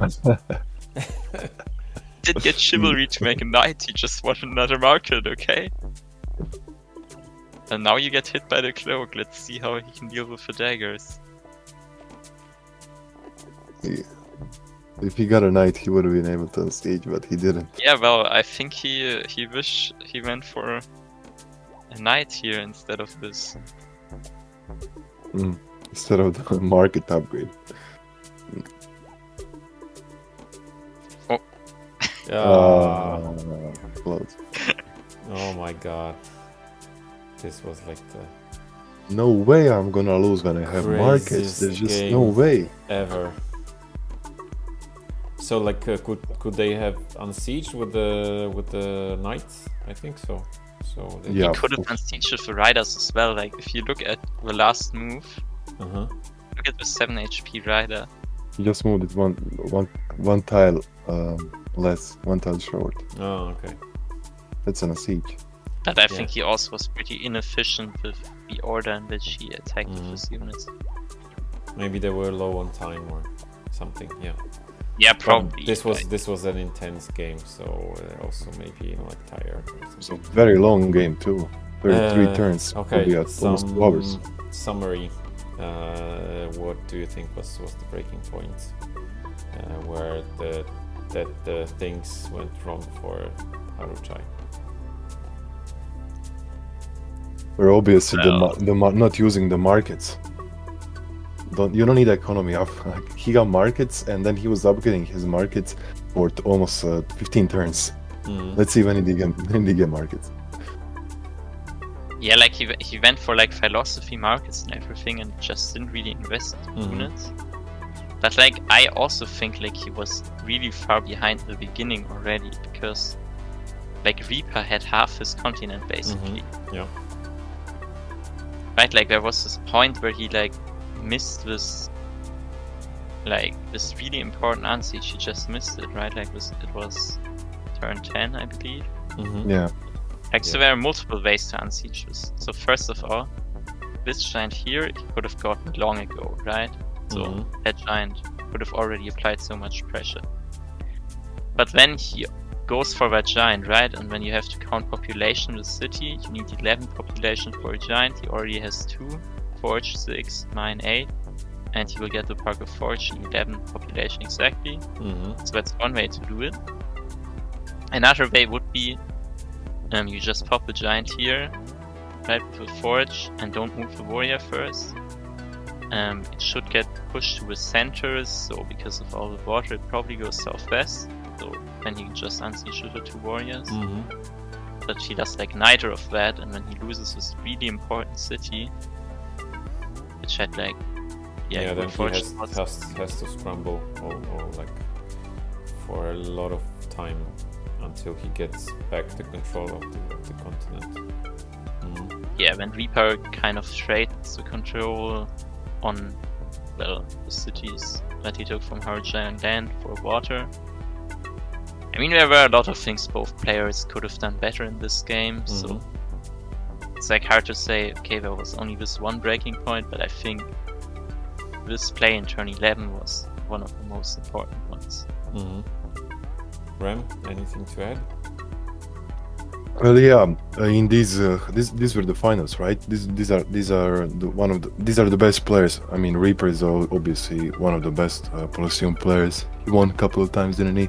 Didn't get chivalry to make a knight, he just wanted another market, okay? And now you get hit by the cloak, let's see how he can deal with the daggers. Yeah. If he got a knight, he would have been able to stage, but he didn't. Yeah, well, I think he wished he went for a knight here instead of this. Instead of the market upgrade. Close. Oh my god. This was like the... No way I'm gonna lose when I have markets. There's just no way. Ever. So like could they have unsieged with the knights? I think so. So they he could have unsieged with the riders as well. Like if you look at the last move, look at the 7 HP rider. He just moved it one tile less, one tile short. Oh, okay. That's an siege. But I think he also was pretty inefficient with the order in which he attacked with his units. Maybe they were low on time or something. Yeah. Yeah, probably. This was an intense game, so also maybe like tired. It's a very long game too. 33 turns. Okay. Almost 2 hours. Summary. What do you think was the breaking point where the things went wrong for Haruchai? We're obviously not using the markets. You don't need economy. He got markets, and then he was upgrading his markets for almost 15 turns. Let's see when he get markets. Yeah, like he went for like philosophy markets and everything, and just didn't really invest units. But like I also think like he was really far behind the beginning already, because like Reaper had half his continent basically. Yeah. Right, like there was this point where he like missed this really important unsiege. He just missed it, right? Like it was turn 10, I believe. Yeah. Like so there are multiple ways to unsiege this. So first of all, this giant here he could have gotten long ago, right? So that giant would have already applied so much pressure. But then he goes for that giant, right? And when you have to count population in the city, you need 11 population for a giant. He already has 2, Forge 6, Mine 8, and he will get the Park of Forge in 11 population exactly. So that's one way to do it. Another way would be you just pop a giant here, right, with a Forge, and don't move the warrior first. It should get pushed to the centers, so because of all the water it probably goes southwest. So then he can just unsiege the 2 warriors. But he does like neither of that, and when he loses this really important city, which had like then good he forge has to scramble or like for a lot of time until he gets back the control of the continent. Yeah, when Reaper kind of trades the control on, well, the cities that he took from her giant land for water. I mean, there were a lot of things both players could have done better in this game, so it's like hard to say, okay, there was only this one breaking point, but I think this play in turn 11 was one of the most important ones. Ram, anything to add? Well, yeah. In these were the finals, right? These are the best players. I mean, Reaper is obviously one of the best Polysseum players. He won a couple of times, didn't he?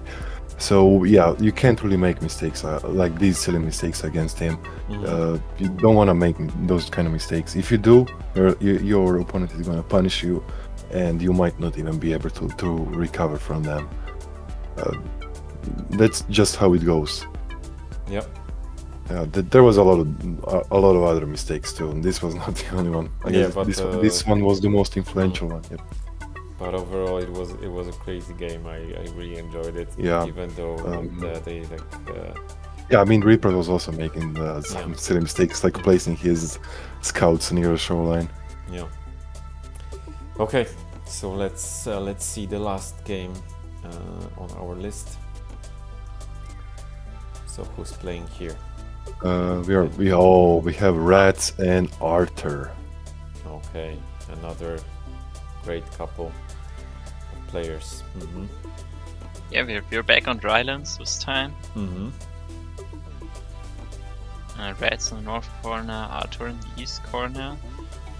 So yeah, you can't really make mistakes like these silly mistakes against him. You don't want to make those kind of mistakes. If you do, your opponent is going to punish you, and you might not even be able to recover from them. That's just how it goes. Yep. There was a lot of other mistakes too, and this was not the only one. I guess but this one was the most influential one. Yep. But overall, it was a crazy game. I really enjoyed it. Yeah. Even though they like. Yeah, I mean, Reaper was also making some silly mistakes, like placing his scouts near the shoreline. Yeah. Okay, so let's see the last game on our list. So who's playing here? We have Rats and Arthur. Okay, another great couple of players. Yeah, we're back on Drylands this time. Rats in the north corner, Arthur in the east corner,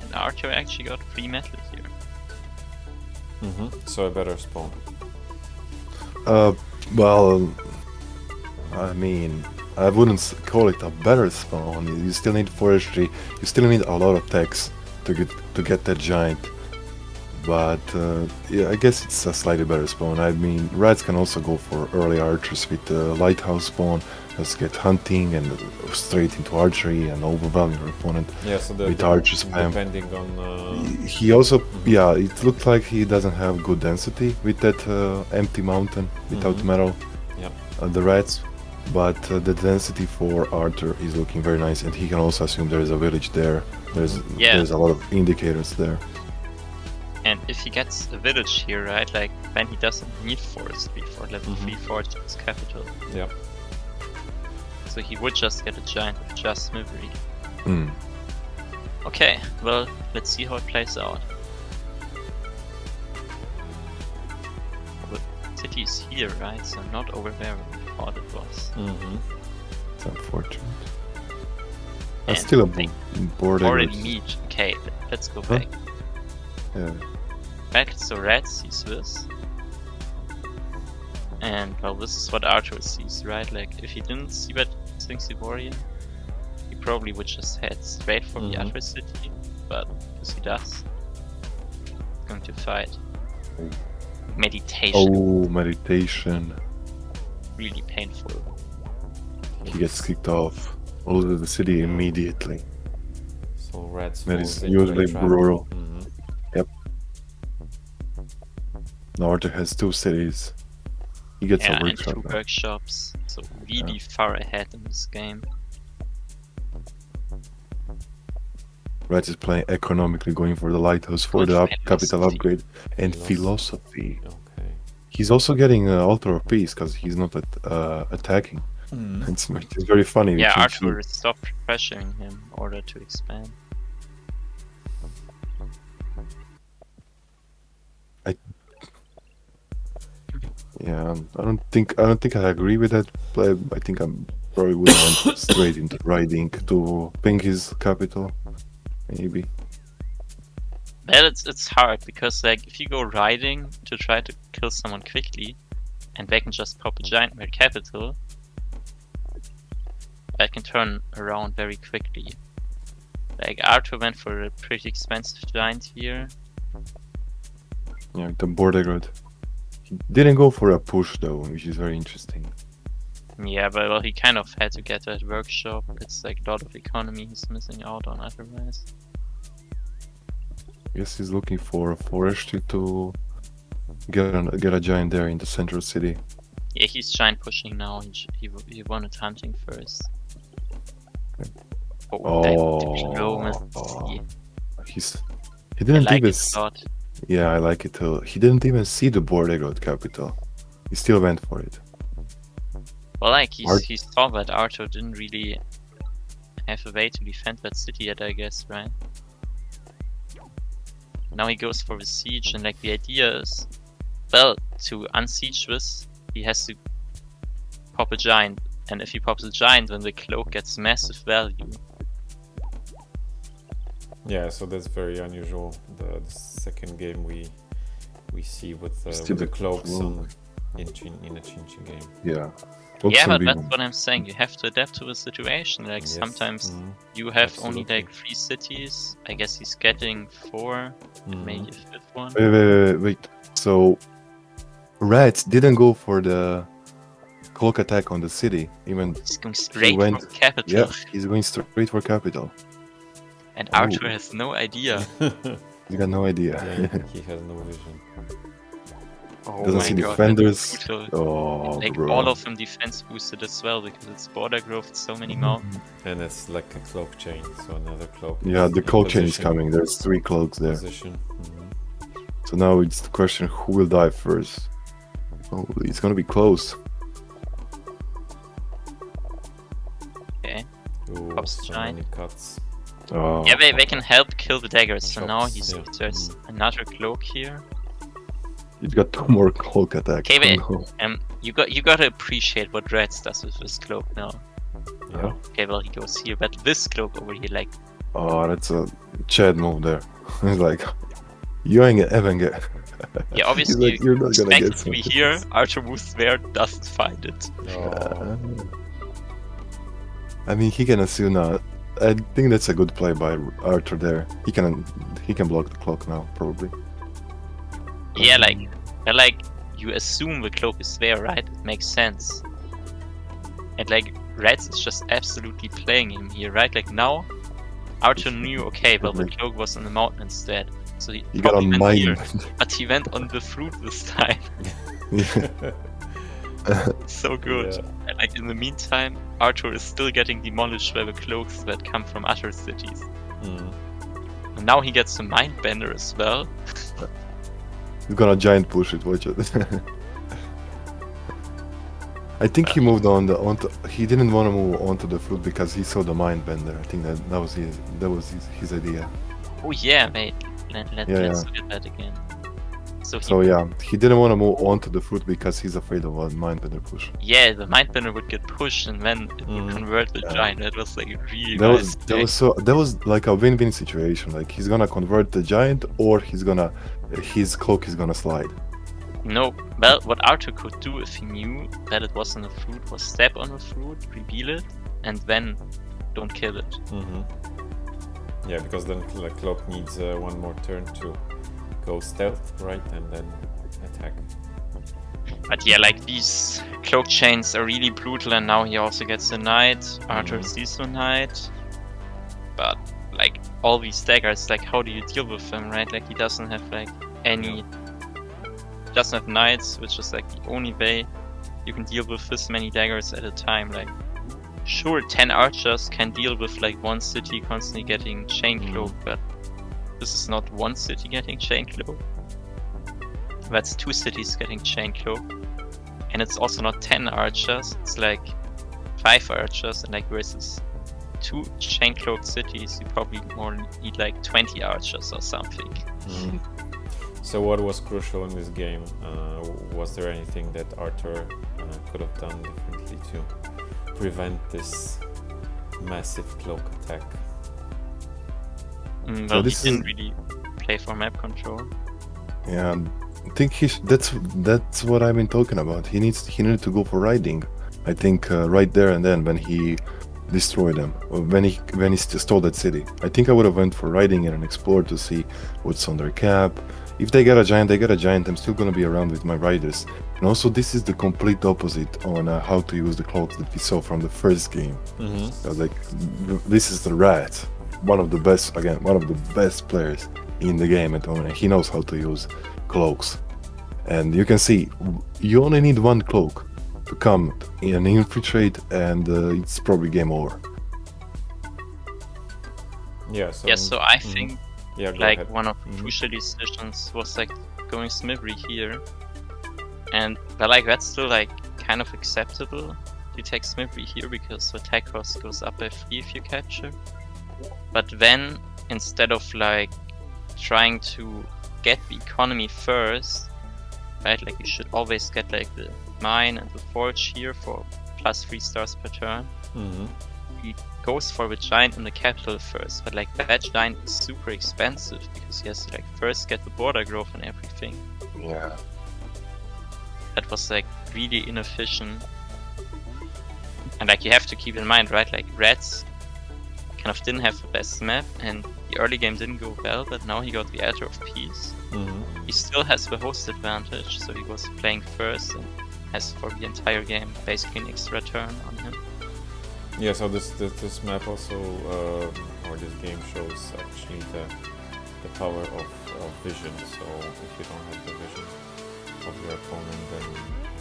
and Arthur actually got 3 metal here. So a better spawn. Well, I mean, I wouldn't call it a better spawn. You still need forestry. You still need a lot of techs to get that giant. But yeah, I guess it's a slightly better spawn. I mean, Rats can also go for early archers with the lighthouse spawn. Just get hunting and straight into archery and overwhelm your opponent with archer spam. Depending on. He also, yeah, it looked like he doesn't have good density with that empty mountain without metal. The Rats. But the density for Arthur is looking very nice, and he can also assume there is a village there. There's a lot of indicators there. And if he gets a village here, right, like then he doesn't need forestry for level 3 fortress capital. Yeah. So he would just get a giant with just smithery. Okay, well, let's see how it plays out. The city's here, right? So not over there where we thought it was. It's unfortunate. That's still a board. Already meet. Okay, let's go back. Yeah. Back to Rats sees this. And well, this is what Arthur sees, right? Like, if he didn't see that XIN-XI Warrior, he probably would just head straight for the other city. But because he does, he's going to fight. Meditation. Oh, meditation. Really painful. He gets kicked off. Loses the city immediately. So Rats. That is usually brutal. Yep. Now Arthur has 2 cities. He gets a and workshop. 2 workshops, so really far ahead in this game. Rats is playing economically, going for the lighthouse for the capital upgrade and philosophy. Okay. He's also getting Altar of Peace because he's not attacking. It's very funny. Yeah, Arthur stopped pressuring him in order to expand. Yeah, I don't think I agree with that play. I think I'm probably would have went straight into riding to ping his capital, maybe. Well, it's hard because like if you go riding to try to kill someone quickly, and they can just pop a giant in their capital, that can turn around very quickly. Like Arthur went for a pretty expensive giant here. Yeah, the border road. He didn't go for a push though, which is very interesting. Yeah, but well, he kind of had to get that workshop. It's like a lot of economy he's missing out on otherwise. Guess he's looking for a forest to get a giant there in the central city. Yeah, he's giant pushing now. He wanted hunting first. Oh, diplomacy. He didn't I like even. it a lot. Yeah, I like it too. He didn't even see the border road capital. He still went for it. Well, like he saw that Arthur didn't really have a way to defend that city yet, I guess, right? Now he goes for the siege, and like the idea is, well, to unsiege this, he has to pop a giant, and if he pops a giant, then the cloak gets massive value. Yeah, so that's very unusual. The second game we see with the cloaks in a XIN-XI game. Yeah. Yeah, but that's what I'm saying. You have to adapt to the situation. Like Yes. Sometimes you have only Absolutely. like 3 cities. I guess he's getting 4, maybe a 5th one. Wait. So, Rats didn't go for the cloak attack on the city. Even He's going straight for the capital. yeah, he's going straight for capital. And Arthur has no idea. He's got no idea. Yeah, he has no vision. Oh Doesn't my see god, defenders. that's brutal. Oh, Like bro. all of them defense boosted as well because it's border growth, so many mountains. And it's like a cloak chain, so another cloak. Yeah, is the in cloak chain is position- coming. There's 3 cloaks there. Position. So now it's the question: who will die first? Oh, it's gonna be close. Okay. Ooh, Pops so giant. many cuts. Oh, Yeah, they can help kill the daggers. So now Chops, yeah. there's another cloak here. he's got 2 more cloak attacks. Okay, wait. Oh, no. You gotta appreciate what Reds does with this cloak now. Yeah. Okay, well he goes here, but this cloak over here, like, Oh, that's a Chad move there. He's like, you ain't ever get. yeah, obviously like, you're not gonna expect get it to be something. here. Arthur moves there, doesn't find it. Oh, I mean, he can assume now. I think that's a good play by Arthur there. He can block the clock now, probably. Yeah, like you assume the cloak is there, right? It makes sense. And like Reds is just absolutely playing him here, right? Like now, Arthur knew, okay, well the cloak was on the mountain instead, so he You got a probably went here, mine. but he went on the fruit this time. So good. Yeah. And like in the meantime, Arthur is still getting demolished by the cloaks that come from other cities. And now he gets a mindbender as well. He's gonna giant push it. Watch it. I think he moved onto. He didn't want to move onto the fruit because he saw the mind bender. I think that was his idea. Oh yeah, wait. Let's look at that again. So yeah, he didn't want to move onto the fruit because he's afraid of a mind bender push. yeah, the mindbender would get pushed and then it would convert the giant. That was like really nice. That was like a win-win situation. Like he's gonna convert the giant, or his cloak is gonna slide. No, well, what Arthur could do if he knew that it was on the fruit was step on the fruit, reveal it, and then don't kill it. Yeah, because then the cloak needs one more turn to go stealth, right, and then attack. But yeah, like these cloak chains are really brutal, and now he also gets a knight. Arthur sees the knight, but like all these daggers, like how do you deal with them, right? Like he doesn't have like any, doesn't have knights, which is like the only way you can deal with this many daggers at a time. Like sure, 10 archers can deal with like one city constantly getting chain cloak, but this is not one city getting chain cloak. That's 2 cities getting chain cloak. And it's also not 10 archers, it's like 5 archers, and like versus 2 chain cloaked cities, you probably more need like 20 archers or something. So what was crucial in this game? Was there anything that Arthur could have done differently to prevent this massive cloak attack? Well, he didn't really play for map control. Yeah, I think that's what I've been talking about. He needed to go for riding. I think right there and then when he destroyed them, or when he stole that city. I think I would have went for riding and explore to see what's on their cap. If they get a giant, they get a giant. I'm still gonna be around with my riders. And also, this is the complete opposite on how to use the cloaks that we saw from the first game. Like, this is the rat, one of the best players in the game at the moment. He knows how to use cloaks, and you can see you only need one cloak to come and infiltrate, and it's probably game over. Yeah. So I think yeah, go like ahead. one of the crucial decisions was like going Smithry here, but like that's still like kind of acceptable. You take Smithry here because the attack cost goes up by 3 if you capture. But then instead of like trying to get the economy first, right? Like you should always get like the mine and the forge here for plus 3 stars per turn. He goes for the giant in the capital first, but like that giant is super expensive because he has to like first get the border growth and everything. Yeah. That was like really inefficient. And like you have to keep in mind, right? Like Reds kind of didn't have the best map, and the early game didn't go well, but now he got the Altar of Peace. He still has the host advantage, so he was playing first and has for the entire game basically an extra turn on him. Yeah, so this map also, or this game shows actually the power of vision. So if you don't have the vision of your opponent, then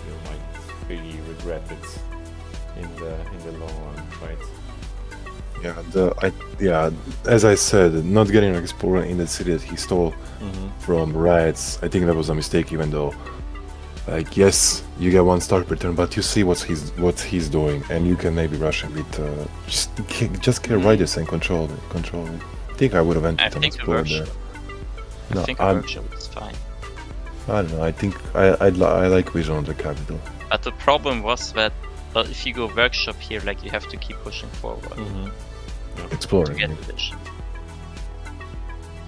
you might really regret it in the long run, right? Yeah, as I said, not getting an explorer in the city that he stole from Rats, I think that was a mistake. Even though, like, yes, you get 1 star per turn, but you see what he's doing, and you can maybe rush him with just get riders and control it. I think I would have entered an explorer there. I think a workshop is fine. I don't know. I think I like vision on the capital. But the problem was that, well, if you go workshop here, like you have to keep pushing forward to Exploring. get the vision.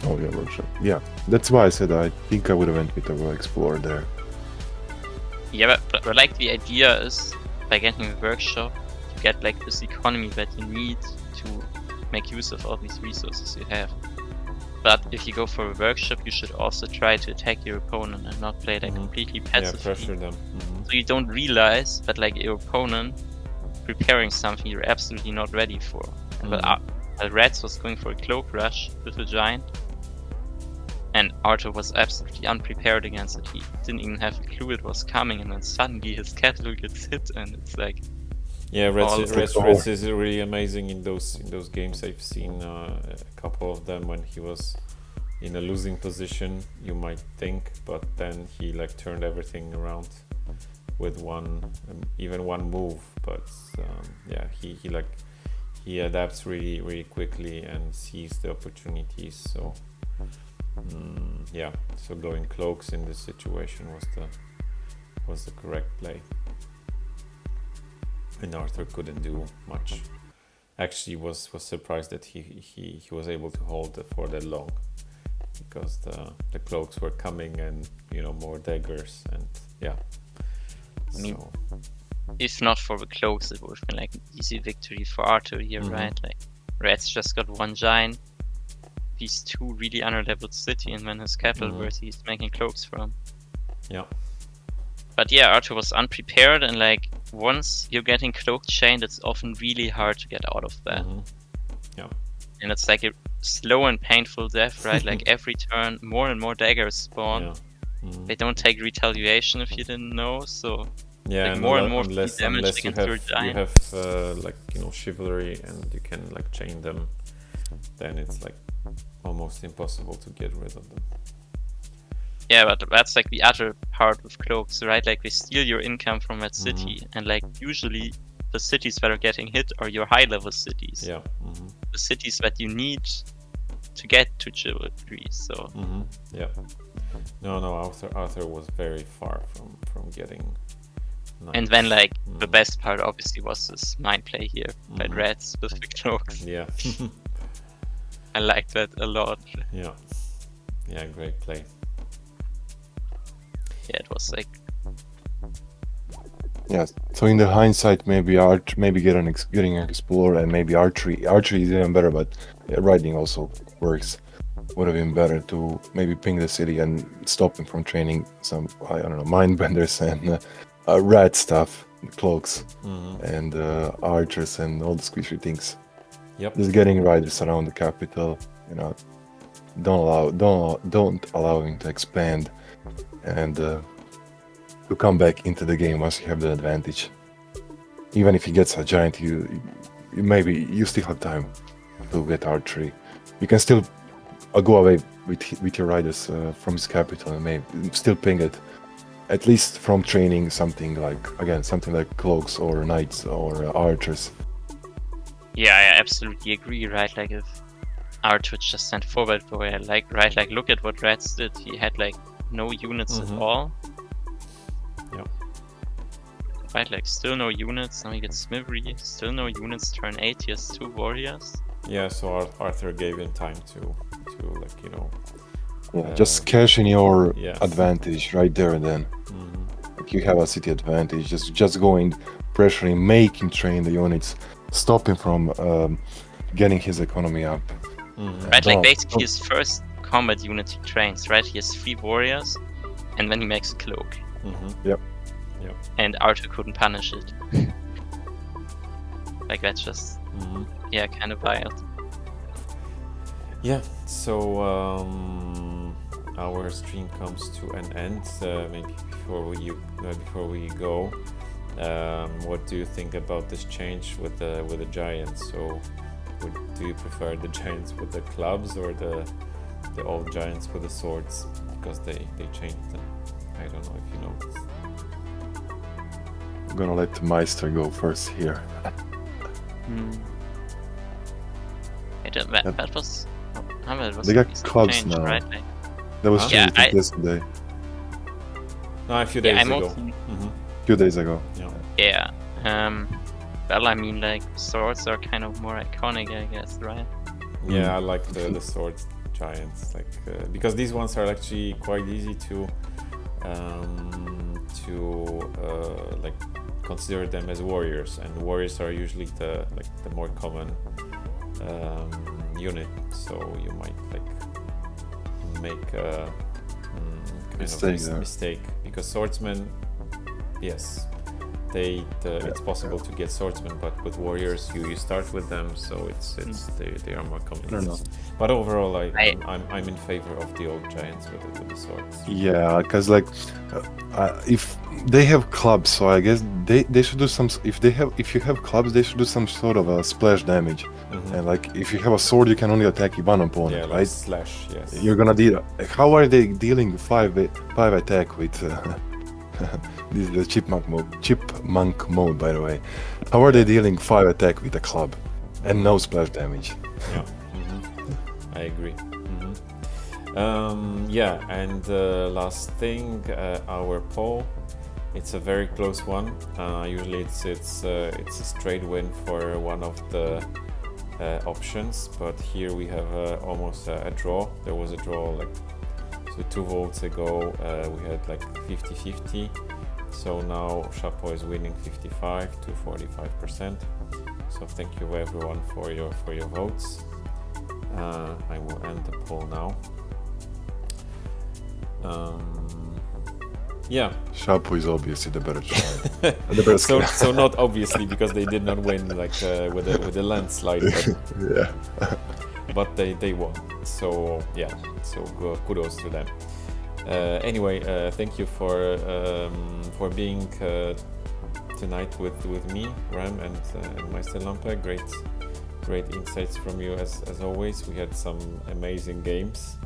Oh yeah, workshop. Yeah, that's why I said I think I would have went with the explorer there. Yeah, but like the idea is, by getting a workshop, you get like this economy that you need to make use of all these resources you have. But if you go for a workshop, you should also try to attack your opponent and not play like completely passively. Yeah, pressure them. So you don't realize that like your opponent preparing something you're absolutely not ready for. And Reds was going for a cloak rush with a giant, and Arthur was absolutely unprepared against it. He didn't even have a clue it was coming, and then suddenly his capital gets hit, and it's like... Yeah, Reds is really amazing in those games. I've seen a couple of them when he was in a losing position, you might think, but then he like turned everything around with even one move. But yeah, he adapts really quickly and sees the opportunities. So yeah, so going cloaks in this situation was the correct play. And Arthur couldn't do much. Actually, was surprised that he was able to hold for that long, because the cloaks were coming, and more daggers, and yeah. I mean, if not for the cloaks, it would have been like an easy victory for Arthur here, right? Like Reds just got 1 giant, these 2 really underleveled city, and then his capital where he's making cloaks from. Yeah. But yeah, Arthur was unprepared, and like once you're getting cloak chained, it's often really hard to get out of that. Yeah. And it's like a slow and painful death, right? Like every turn, more and more daggers spawn. Yeah. They don't take retaliation if you didn't know, so yeah, like and more and more unless damage you against your giant. have like chivalry, and you can like chain them, then it's like almost impossible to get rid of them. Yeah, but that's like the other part with cloaks, right? Like they steal your income from that city, and like usually the cities that are getting hit are your high level cities. Yeah. The cities that you need to get to chivalry. So yeah. No, Arthur was very far from getting knights. And then like the best part obviously was this mind play here by reds with the cloaks. Yeah. I liked that a lot. Yeah, great play. Yeah, it was like Yes. So in the hindsight, maybe getting an explorer and maybe archery. Archery is even better, but riding also works. Would have been better to maybe ping the city and stop him from training some, I don't know, mindbenders and rat stuff, cloaks, and archers and all the squishy things. Yep. Just getting riders around the capital, don't allow him to expand and to come back into the game once you have the advantage. Even if he gets a giant, you still have time to get archery. You can still go away with your riders from his capital and maybe still ping it, at least from training something like cloaks or knights or archers. Yeah, I absolutely agree, right? Like if Arthur just sent forward the way I like, right? Like look at what Reds did. He had like no units at all. Yep. Right, like still no units. Now he gets Smivery. Still no units. Turn 8. He has 2 warriors. Yeah, so Arthur gave him time to just cash in your yes. advantage right there and then. Like you have a city advantage. Just going, pressuring, making train the units, stop him from getting his economy up. Right, like basically his first combat unit he trains, right? He has 3 warriors, and then he makes a cloak. Yep. And Arthur couldn't punish it. Like that's just kind of wild. Yeah, so our stream comes to an end. Maybe before we go, what do you think about this change with the giants? So, do you prefer the giants with the clubs or the old giants with the swords? Because they changed them. I don't know if you noticed. I'm gonna let Meister go first here. That was. They got clubs now. Right? Like, that was changed yesterday. No, a few days ago. A few days ago. Yeah. Well, I mean, like swords are kind of more iconic, I guess, right? Yeah, I like the swords giants, like because these ones are actually quite easy to like consider them as warriors, and warriors are usually the more common unit, so you might like make a mistake because swordsmen, yes, it's possible to get swordsmen, but with warriors you start with them, so they are more common. But overall, I'm in favor of the old giants with the swords. Yeah, because like if they have clubs, so I guess they should do some. If you have clubs, they should do some sort of a splash damage. And like if you have a sword, you can only attack one opponent, like right? Slash, yes. You're gonna deal. How are they dealing 5 attack with? This is the chipmunk mode, by the way. How are they dealing 5 attack with a club and no splash damage? Yeah, I agree. And last thing, our poll. It's a very close one. Usually it's a straight win for one of the options, but here we have almost a draw. There was a draw like 2 votes ago. We had like 50-50. So now Chapeau is winning 55 to 45%. So thank you everyone for your votes. I will end the poll now. Yeah. Chapeau is obviously the better child. so not obviously because they did not win like with a landslide. But, but they won. So yeah. So kudos to them. Anyway, thank you for being tonight with me, Ram and MEISTERLAMPE. Great insights from you as always. We had some amazing games.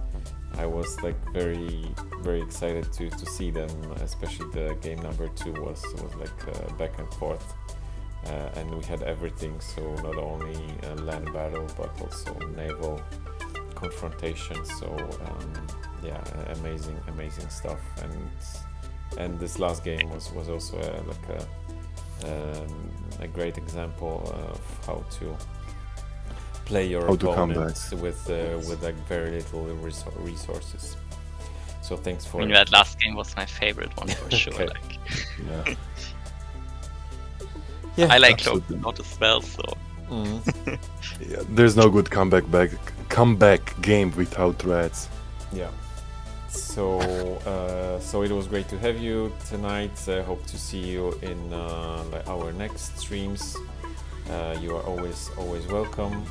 I was like very excited to see them, especially the game number 2 was like back and forth, and we had everything. So not only land battle but also naval confrontation. So yeah, amazing stuff. And this last game was also a great example of how to play your opponents with like very little resources. So thanks for. I mean, that last game was my favorite one for sure. Okay. Like, Yeah. Yeah, I like absolutely. Cloak as well, so. Yeah, there's no good comeback game without rats. Yeah. So it was great to have you tonight. Hope to see you in our next streams. You are always welcome.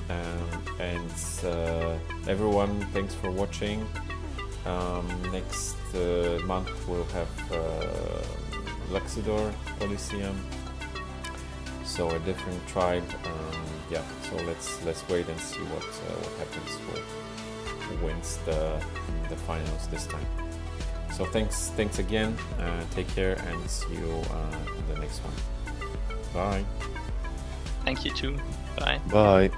And everyone, thanks for watching. Next month we'll have XIN-XI Polysseum. So a different tribe. Yeah. So let's wait and see what happens. Who wins the finals this time. So thanks again. Take care and see you in the next one. Bye. Thank you too. Bye. Bye.